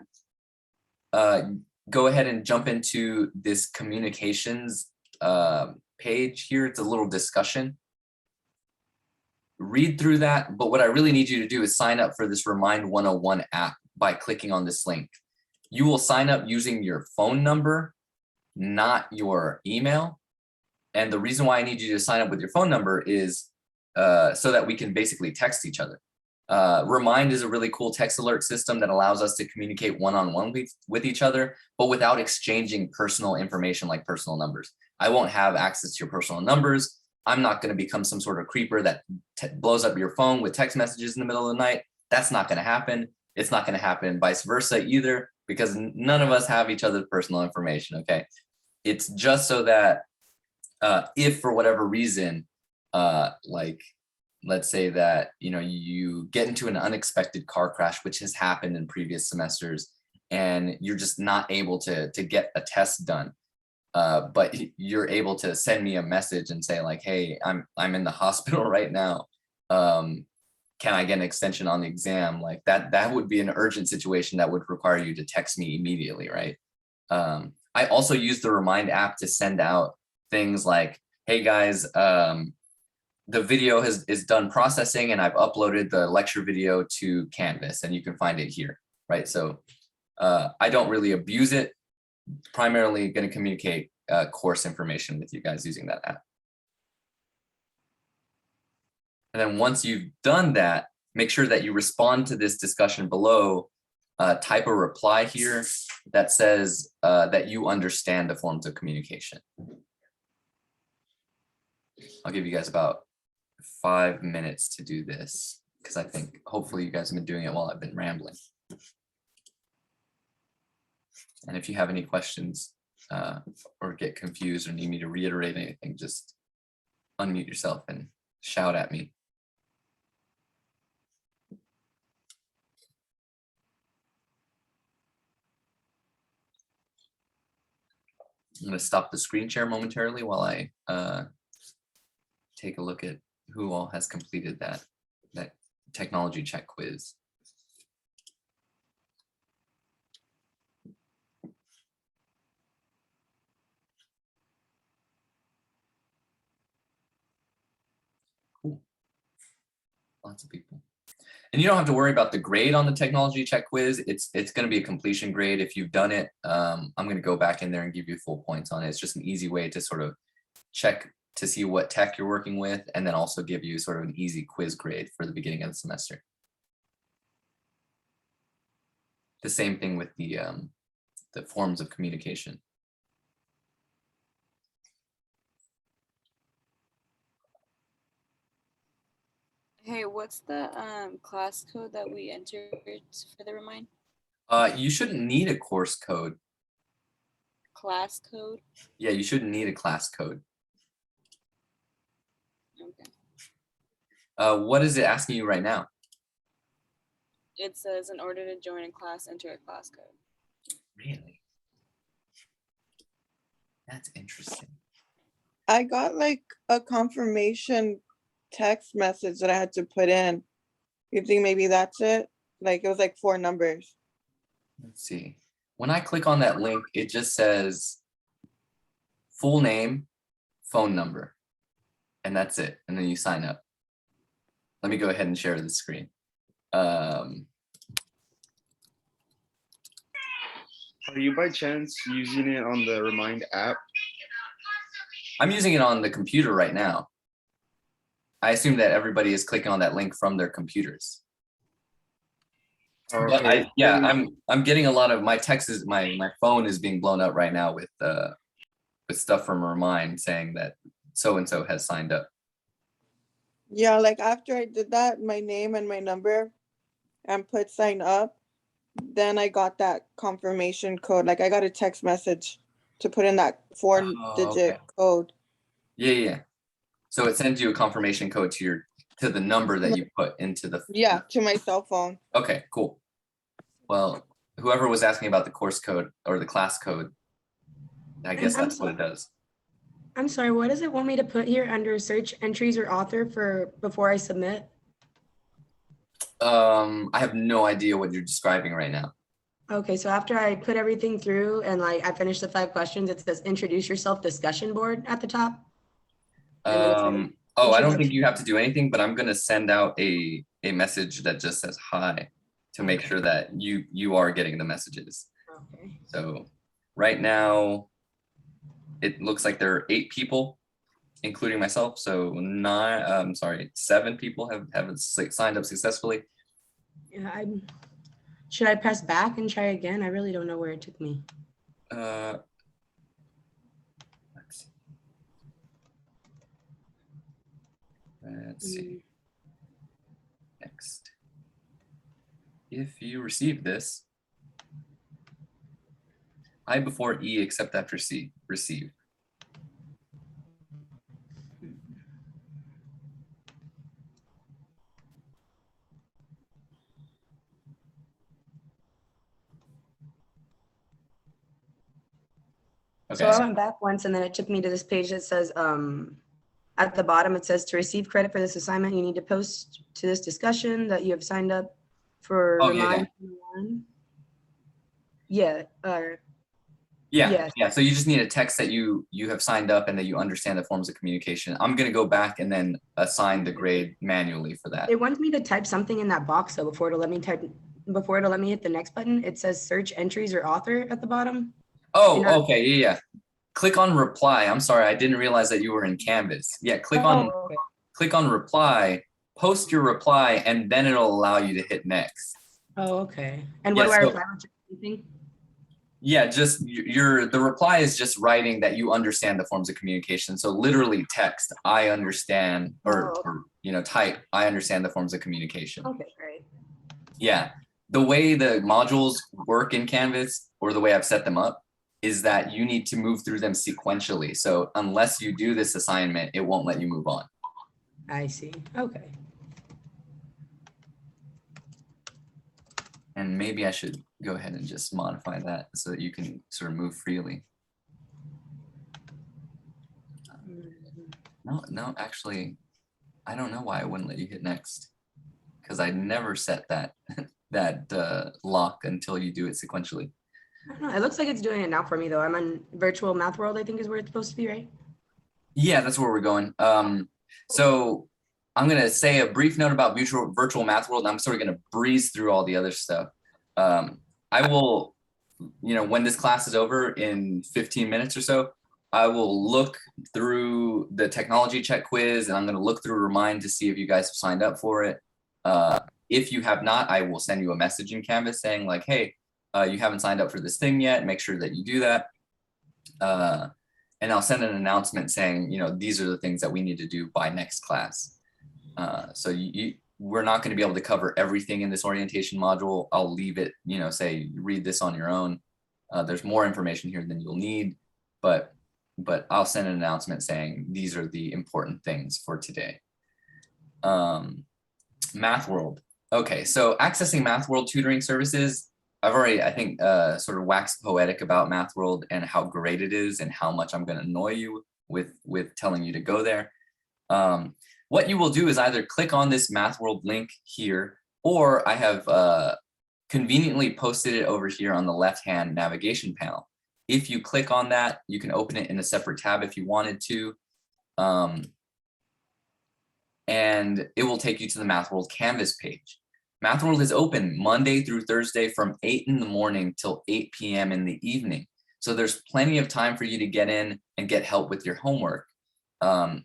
go ahead and jump into this communications page here. It's a little discussion. Read through that, but what I really need you to do is sign up for this Remind 101 app by clicking on this link. You will sign up using your phone number, not your email. And the reason why I need you to sign up with your phone number is so that we can basically text each other. Remind is a really cool text alert system that allows us to communicate one-on-one with each other, but without exchanging personal information like personal numbers. I won't have access to your personal numbers. I'm not going to become some sort of creeper that blows up your phone with text messages in the middle of the night. That's not going to happen. It's not going to happen vice versa either, because none of us have each other's personal information, okay? It's just so that if for whatever reason, like let's say that, you get into an unexpected car crash, which has happened in previous semesters, and you're just not able to get a test done. But you're able to send me a message and say like, hey, I'm in the hospital right now. Can I get an extension on the exam? Like that would be an urgent situation that would require you to text me immediately, right? I also use the Remind app to send out things like, hey guys, the video is done processing and I've uploaded the lecture video to Canvas and you can find it here, right? So I don't really abuse it. Primarily going to communicate course information with you guys using that app. And then once you've done that, make sure that you respond to this discussion below, type a reply here that says that you understand the forms of communication. I'll give you guys about 5 minutes to do this because I think hopefully you guys have been doing it while I've been rambling. And if you have any questions or get confused or need me to reiterate anything, just unmute yourself and shout at me. I'm going to stop the screen share momentarily while I take a look at who all has completed that technology check quiz. Cool. Lots of people. And you don't have to worry about the grade on the technology check quiz. It's going to be a completion grade. If you've done it, I'm going to go back in there and give you full points on it. It's just an easy way to sort of check to see what tech you're working with, and then also give you sort of an easy quiz grade for the beginning of the semester. The same thing with the forms of communication. Hey, what's the class code that we entered for the Remind? You shouldn't need a course code. Class code? Yeah, you shouldn't need a class code. Okay. What is it asking you right now? It says in order to join a class, enter a class code. Really? That's interesting. I got like a confirmation text message that I had to put in. You think maybe that's it? Like it was like 4 numbers. Let's see. When I click on that link, it just says full name, phone number, and that's it. And then you sign up. Let me go ahead and share the screen. Are you by chance using it on the Remind app? I'm using it on the computer right now. I assume that everybody is clicking on that link from their computers. But I'm getting a lot of my texts. My phone is being blown up right now with stuff from Remind saying that so and so has signed up. Yeah, like after I did that, my name and my number and put sign up, then I got that confirmation code. Like I got a text message to put in that 4-digit code. Yeah. So it sends you a confirmation code to the number that you put into the. Yeah, to my cell phone. Okay, cool. Well, whoever was asking about the course code or the class code, I guess that's what it does. I'm sorry, what does it want me to put here under search entries or author for before I submit? I have no idea what you're describing right now. Okay, so after I put everything through and like I finished the 5 questions, it says introduce yourself discussion board at the top. Oh, I don't think you have to do anything, but I'm gonna send out a message that just says hi to make sure that you are getting the messages. Okay. So right now, it looks like there are 8 people, including myself. So 7 people have signed up successfully. Yeah, should I press back and try again? I really don't know where it took me. Let's see. Let's see. Next. If you receive this, I before E except after C, receive. So I went back once and then it took me to this page that says, at the bottom, it says to receive credit for this assignment, you need to post to this discussion that you have signed up for. Oh, Remind. Yeah. Yeah, Yes. yeah. So you just need a text that you have signed up and that you understand the forms of communication. I'm gonna go back and then assign the grade manually for that. It wants me to type something in that box though before it'll let me hit the next button. It says search entries or author at the bottom. Oh, And I- okay, yeah. Click on reply. I'm sorry, I didn't realize that you were in Canvas. Yeah, click on reply, post your reply, and then it'll allow you to hit next. Oh, okay. And Yeah, what do I so- reply with? Anything? Yeah, just the reply is just writing that you understand the forms of communication. So literally text, I understand, or type, I understand the forms of communication. Okay, great. Yeah, the way the modules work in Canvas, or the way I've set them up, is that you need to move through them sequentially. So unless you do this assignment, it won't let you move on. I see. Okay. And maybe I should go ahead and just modify that so that you can sort of move freely. No, actually, I don't know why I wouldn't let you hit next. Because I never set that lock until you do it sequentially. I don't know. It looks like it's doing it now for me though. I'm on virtual math world, I think is where it's supposed to be, right? Yeah, that's where we're going. So I'm gonna say a brief note about virtual math world, and I'm sort of gonna breeze through all the other stuff. I will, when this class is over in 15 minutes or so, I will look through the technology check quiz, and I'm gonna look through Remind to see if you guys have signed up for it. If you have not, I will send you a message in Canvas saying like, hey, you haven't signed up for this thing yet, make sure that you do that. And I'll send an announcement saying, these are the things that we need to do by next class. So we're not going to be able to cover everything in this orientation module. I'll leave it, say read this on your own. There's more information here than you'll need, but I'll send an announcement saying these are the important things for today. Math World. Okay, so accessing Math World tutoring services. I've already, I think, sort of waxed poetic about Math World and how great it is and how much I'm going to annoy you with telling you to go there. What you will do is either click on this Math World link here, or I have conveniently posted it over here on the left-hand navigation panel. If you click on that, you can open it in a separate tab if you wanted to. And it will take you to the Math World Canvas page. Math World is open Monday through Thursday from 8 in the morning till 8 p.m. in the evening. So there's plenty of time for you to get in and get help with your homework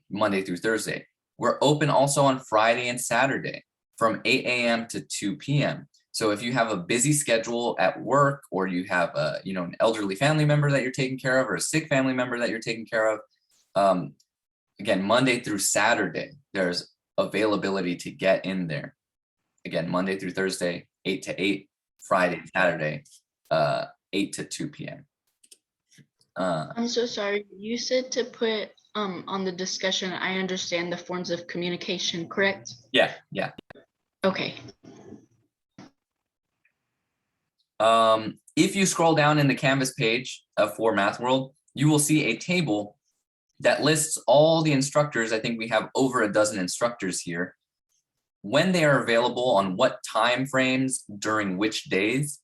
Monday through Thursday. We're open also on Friday and Saturday from 8 a.m. to 2 p.m. So if you have a busy schedule at work, or you have an elderly family member that you're taking care of, or a sick family member that you're taking care of, again, Monday through Saturday, there's availability to get in there. Again, Monday through Thursday, 8 to 8, Friday, Saturday, 8 to 2 p.m. I'm so sorry. You said to put on the discussion, I understand the forms of communication, correct? Yeah. Okay. If you scroll down in the Canvas page for Math World, you will see a table that lists all the instructors. I think we have over a dozen instructors here, when they are available, on what time frames, during which days,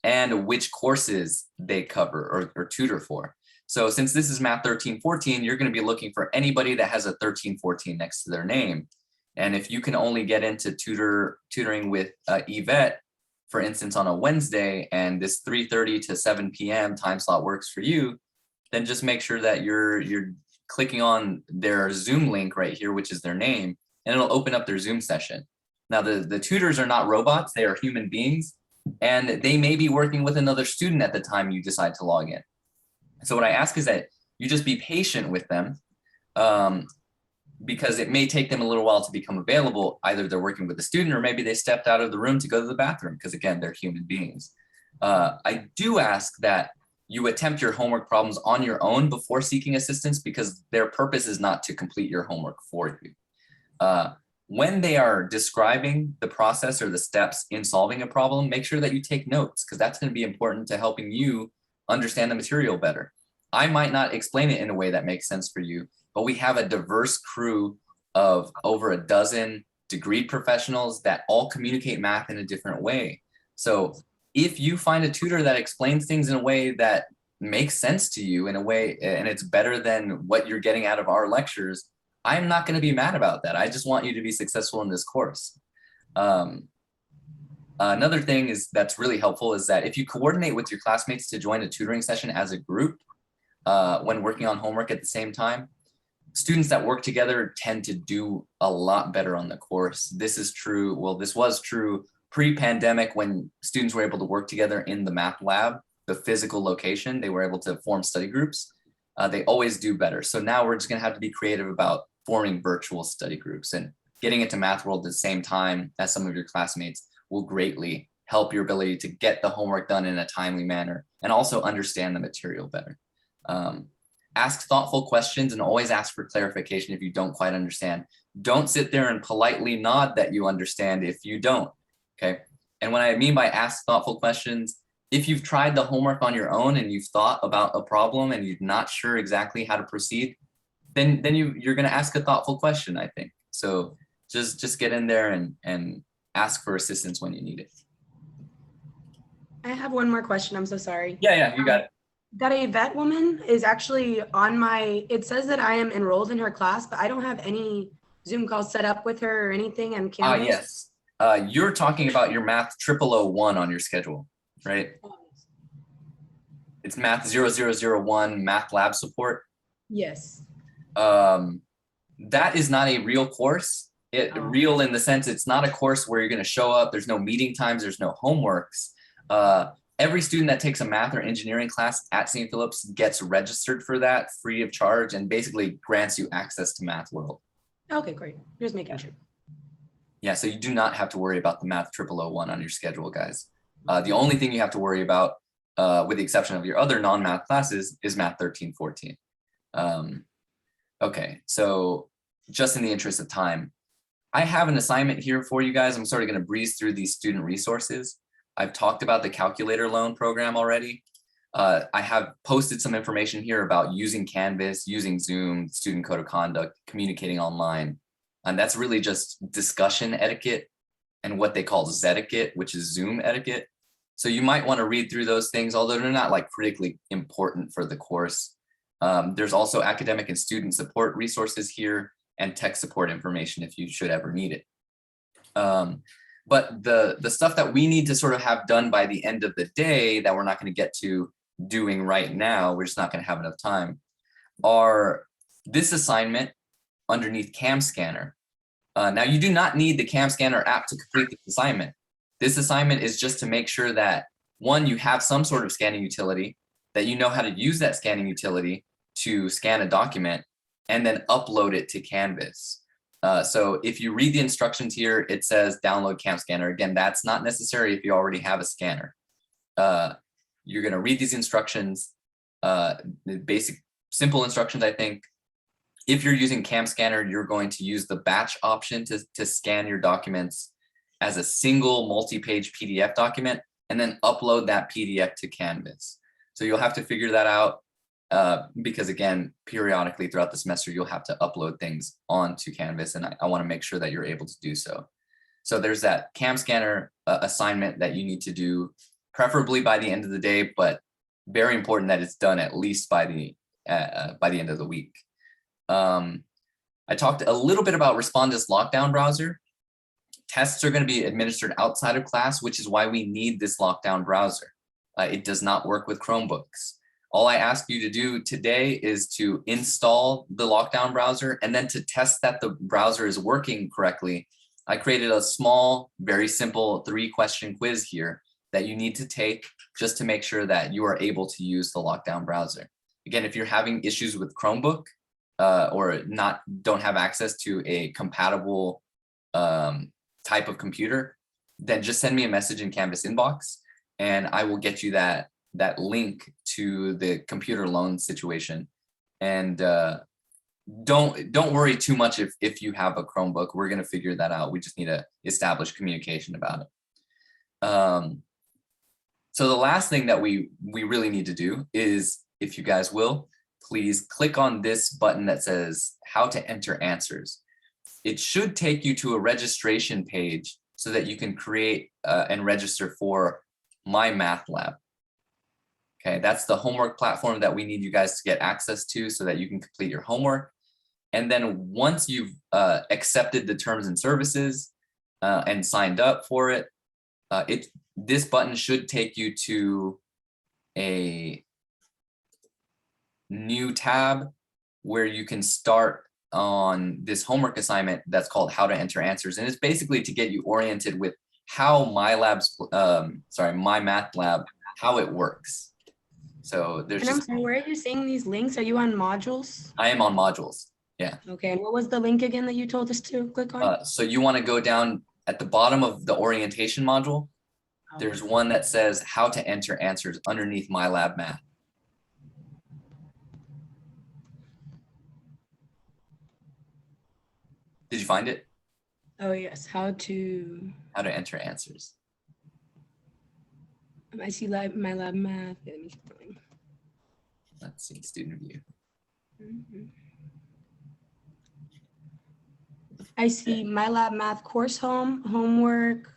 and which courses they cover or tutor for. So since this is Math 1314, you're going to be looking for anybody that has a 1314 next to their name. And if you can only get into tutoring with Yvette, for instance, on a Wednesday, and this 3:30 to 7 p.m. time slot works for you, then just make sure that you're clicking on their Zoom link right here, which is their name, and it'll open up their Zoom session. Now, the tutors are not robots, they are human beings, and they may be working with another student at the time you decide to log in. So what I ask is that you just be patient with them, because it may take them a little while to become available. Either they're working with a student, or maybe they stepped out of the room to go to the bathroom, because again, they're human beings. I do ask that you attempt your homework problems on your own before seeking assistance, because their purpose is not to complete your homework for you. When they are describing the process or the steps in solving a problem, make sure that you take notes, because that's going to be important to helping you understand the material better. I might not explain it in a way that makes sense for you, but we have a diverse crew of over a dozen degreed professionals that all communicate math in a different way. So if you find a tutor that explains things in a way that makes sense to you in a way, and it's better than what you're getting out of our lectures, I'm not going to be mad about that. I just want you to be successful in this course. Another thing that's really helpful is that if you coordinate with your classmates to join a tutoring session as a group when working on homework at the same time, students that work together tend to do a lot better on the course. This is true. Well, this was true pre-pandemic when students were able to work together in the math lab, the physical location. They were able to form study groups. They always do better. So now we're just going to have to be creative about forming virtual study groups, and getting into Math World at the same time as some of your classmates will greatly help your ability to get the homework done in a timely manner and also understand the material better. Ask thoughtful questions and always ask for clarification if you don't quite understand. Don't sit there and politely nod that you understand if you don't, okay? And what I mean by ask thoughtful questions, if you've tried the homework on your own and you've thought about a problem and you're not sure exactly how to proceed, then you're gonna ask a thoughtful question, I think. So just get in there and ask for assistance when you need it. I have one more question. I'm so sorry. Yeah, you got it. That Yvette woman is actually on my, it says that I am enrolled in her class, but I don't have any Zoom calls set up with her or anything on Canvas. Yes. You're talking about your Math 0001 on your schedule, right? It's Math 0001 Math Lab Support. Yes. That is not a real course. Real in the sense it's not a course where you're going to show up. There's no meeting times. There's no homeworks. Every student that takes a math or engineering class at St. Philip's gets registered for that free of charge and basically grants you access to Math World. Okay, great. Just making sure. Yeah, so you do not have to worry about the Math 0001 on your schedule, guys. The only thing you have to worry about, with the exception of your other non-math classes, is Math 1314. Okay, so just in the interest of time, I have an assignment here for you guys. I'm sort of going to breeze through these student resources. I've talked about the calculator loan program already. I have posted some information here about using Canvas, using Zoom, student code of conduct, communicating online. And that's really just discussion etiquette and what they call Zetiquette, which is Zoom etiquette. So you might want to read through those things, although they're not like critically important for the course. There's also academic and student support resources here and tech support information if you should ever need it. But the stuff that we need to sort of have done by the end of the day that we're not going to get to doing right now, we're just not going to have enough time, are this assignment underneath Cam Scanner. Now you do not need the Cam Scanner app to complete this assignment. This assignment is just to make sure that, one, you have some sort of scanning utility, that you know how to use that scanning utility to scan a document and then upload it to Canvas. So if you read the instructions here, it says download Cam Scanner. Again, that's not necessary if you already have a scanner. You're going to read these instructions, the basic, simple instructions, I think. If you're using Cam Scanner, you're going to use the batch option to scan your documents as a single multi-page PDF document and then upload that PDF to Canvas. So you'll have to figure that out. Because again, periodically throughout the semester, you'll have to upload things onto Canvas, and I want to make sure that you're able to do so. So there's that Cam Scanner assignment that you need to do, preferably by the end of the day, but very important that it's done at least by the end of the week. I talked a little bit about Respondus Lockdown Browser. Tests are going to be administered outside of class, which is why we need this lockdown browser. It does not work with Chromebooks. All I ask you to do today is to install the lockdown browser, and then to test that the browser is working correctly. I created a small, very simple 3-question quiz here that you need to take just to make sure that you are able to use the lockdown browser. Again, if you're having issues with Chromebook or don't have access to a compatible type of computer, then just send me a message in Canvas inbox and I will get you that link to the computer loan situation. And don't worry too much if you have a Chromebook. We're going to figure that out. We just need to establish communication about it. So the last thing that we really need to do is, if you guys will, please click on this button that says how to enter answers. It should take you to a registration page so that you can create and register for My Math Lab. Okay, that's the homework platform that we need you guys to get access to so that you can complete your homework. And then once you've accepted the terms and services and signed up for it, this button should take you to a new tab where you can start on this homework assignment that's called How to Enter Answers. And it's basically to get you oriented with how my math lab, how it works. So there's And I'm just, sorry, where are you seeing these links? Are you on modules? I am on modules. Okay, and what was the link again that you told us to click on? So you want to go down at the bottom of the orientation module. There's one that says How to Enter Answers underneath My Lab Math. Did you find it? Oh yes, how to Enter Answers. I see my lab math. Let me keep going. Let's see, student view. Mhm. I see my lab math course homework,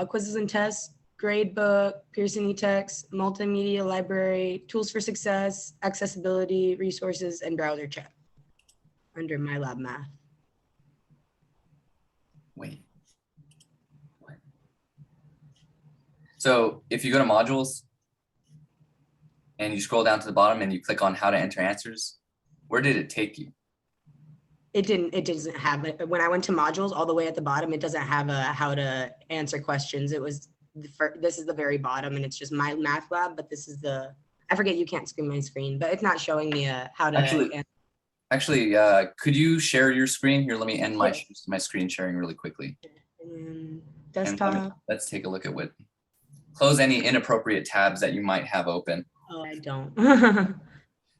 quizzes and tests, grade book, Pearson eText, multimedia library, tools for success, accessibility, resources, and browser chat under my lab math. Wait. What? So if you go to modules and you scroll down to the bottom and you click on How to Enter Answers, where did it take you? It doesn't have it. When I went to modules all the way at the bottom, it doesn't have a how to answer questions. It was, this is the very bottom and it's just my math lab, but this is I forget you can't screen my screen, but it's not showing me how to. Actually, could you share your screen? Here, let me end my screen sharing really quickly. And And desktop. let's take a look at close any inappropriate tabs that you might have open. Oh, I don't. That's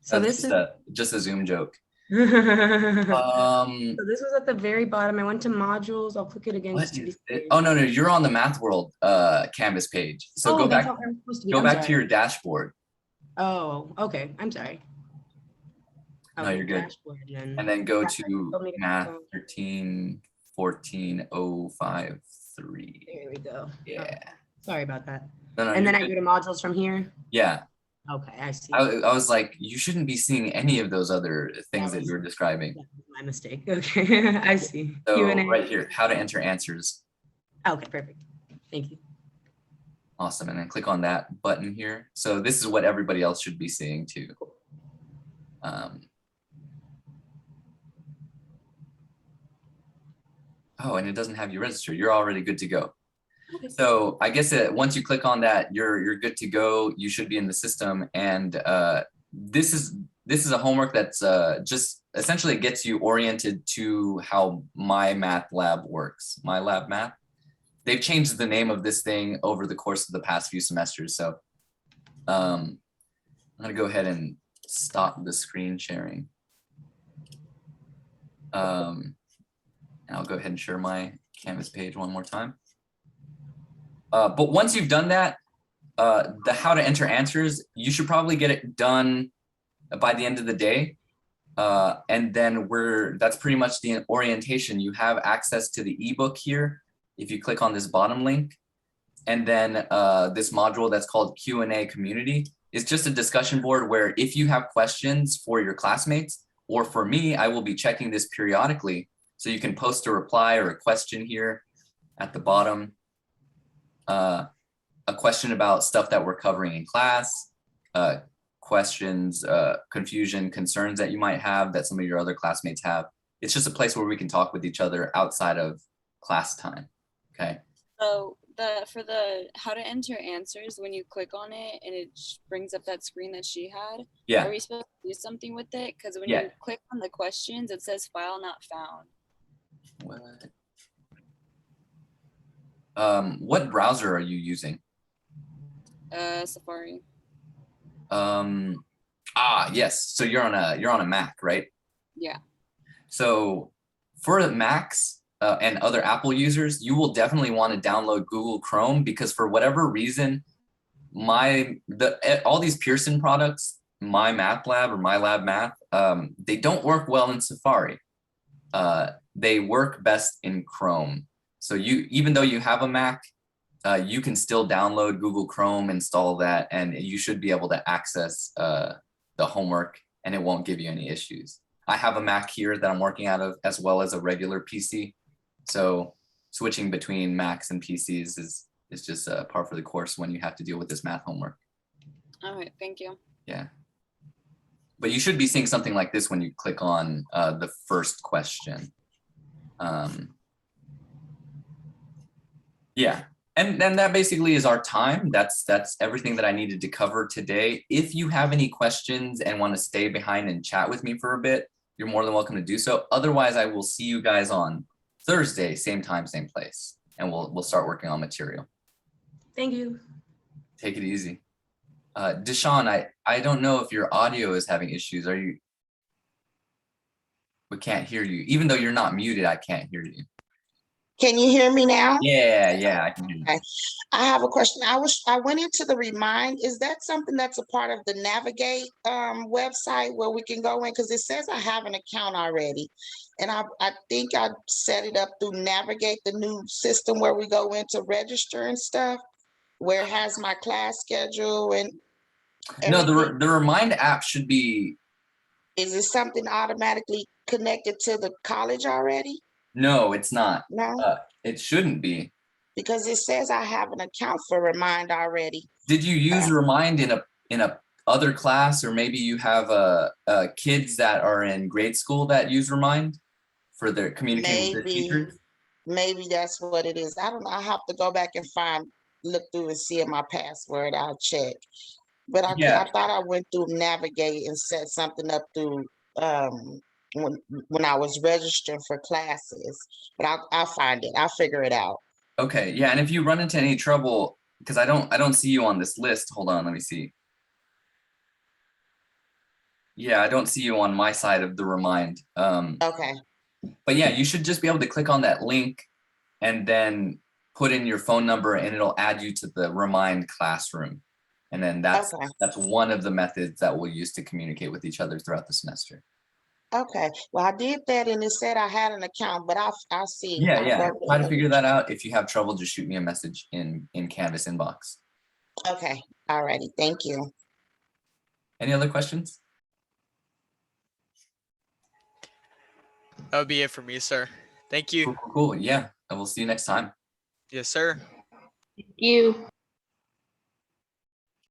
So this is. just a Zoom joke. So this was at the very bottom. I went to modules. I'll click it again. What Just to be is it? clear. Oh no, you're on the Math World Canvas page. So go that's back, how I'm supposed to be. go I'm back to sorry. your dashboard. Oh, okay. I'm sorry. No, Okay, you're good. dashboard, then. And then go That's to what you told me to Math click on. 13 14 053. There we go. Yeah. Sorry about that. No, And then you're I good. go to modules from here. Yeah. Okay, I see. I was like, you shouldn't be seeing any of those other things that was- you were describing. That was my mistake. Okay, I see. So Q&A. right here, How to Enter Answers. Okay, perfect. Thank you. Awesome. And then click on that button here. So this is what everybody else should be seeing too. Oh, and it doesn't have you registered. You're already good to go. Okay. So I guess once you click on that, you're good to go. You should be in the system. And this is a homework that's just essentially it gets you oriented to how My Math Lab works. My Lab Math. They've changed the name of this thing over the course of the past few semesters. So I'm gonna go ahead and stop the screen sharing. And I'll go ahead and share my Canvas page one more time. But once you've done that, the How to Enter Answers, you should probably get it done by the end of the day. And then that's pretty much the orientation. You have access to the ebook here if you click on this bottom link. And then this module that's called Q&A Community is just a discussion board where if you have questions for your classmates or for me, I will be checking this periodically. So you can post a reply or a question here at the bottom. A question about stuff that we're covering in class, questions, confusion, concerns that you might have that some of your other classmates have. It's just a place where we can talk with each other outside of class time, okay? So for the How to Enter Answers, when you click on it and it brings up that screen that she had, Yeah. are we supposed to do something with it? Because when Yeah. you click on the questions, it says file not found. What browser are you using? Safari. Yes. So you're on a Mac, right? Yeah. So for Macs and other Apple users, you will definitely want to download Google Chrome because for whatever reason, all these Pearson products, My Math Lab or My Lab Math, they don't work well in Safari. They work best in Chrome. So even though you have a Mac, you can still download Google Chrome, install that, and you should be able to access the homework, and it won't give you any issues. I have a Mac here that I'm working out of, as well as a regular PC. So switching between Macs and PCs is just a part for the course when you have to deal with this math homework. All right, thank you. Yeah. But you should be seeing something like this when you click on the first question. Yeah, and that basically is our time. That's everything that I needed to cover today. If you have any questions and want to stay behind and chat with me for a bit, you're more than welcome to do so. Otherwise, I will see you guys on Thursday, same time, same place, and we'll start working on material. Thank you. Take it easy. Deshaun, I don't know if your audio is having issues. We can't hear you. Even though you're not muted, I can't hear you. Can you hear me now? Yeah, I can hear you. Okay. I have a question. I went into the Remind. Is that something that's a part of the Navigate website where we can go in? Because it says I have an account already. And I think I set it up through Navigate, the new system where we go in to register and stuff, where it has my class schedule and No, everything. the Remind app should be. Is it something automatically connected to the college already? No, it's not. No, It shouldn't be. because it says I have an account for Remind already. Did you use Remind in a other class, or maybe you have kids that are in grade school that use Remind for their communicating with their teachers? Maybe that's what it is. I don't know. I have to go back and look through and see my password. I'll check. But Yeah. I thought I went through Navigate and set something up through when I was registering for classes. But I'll find it. I'll figure it out. Okay, yeah, and if you run into any trouble, because I don't see you on this list. Hold on, let me see. Yeah, I don't see you on my side of the Remind. Okay. But yeah, you should just be able to click on that link and then put in your phone number, and it'll add you to the Remind classroom. And then that's one of the methods that we'll use to communicate with each other throughout the semester. Okay. Well, I did that and it said I had an account, but I'll see. Yeah. Try to figure that out. If you have trouble, just shoot me a message in Canvas inbox. Okay. All righty. Thank you. Any other questions? That would be it for me, sir. Thank you. Cool. Yeah, and we'll see you next time. Yes, sir. Thank you.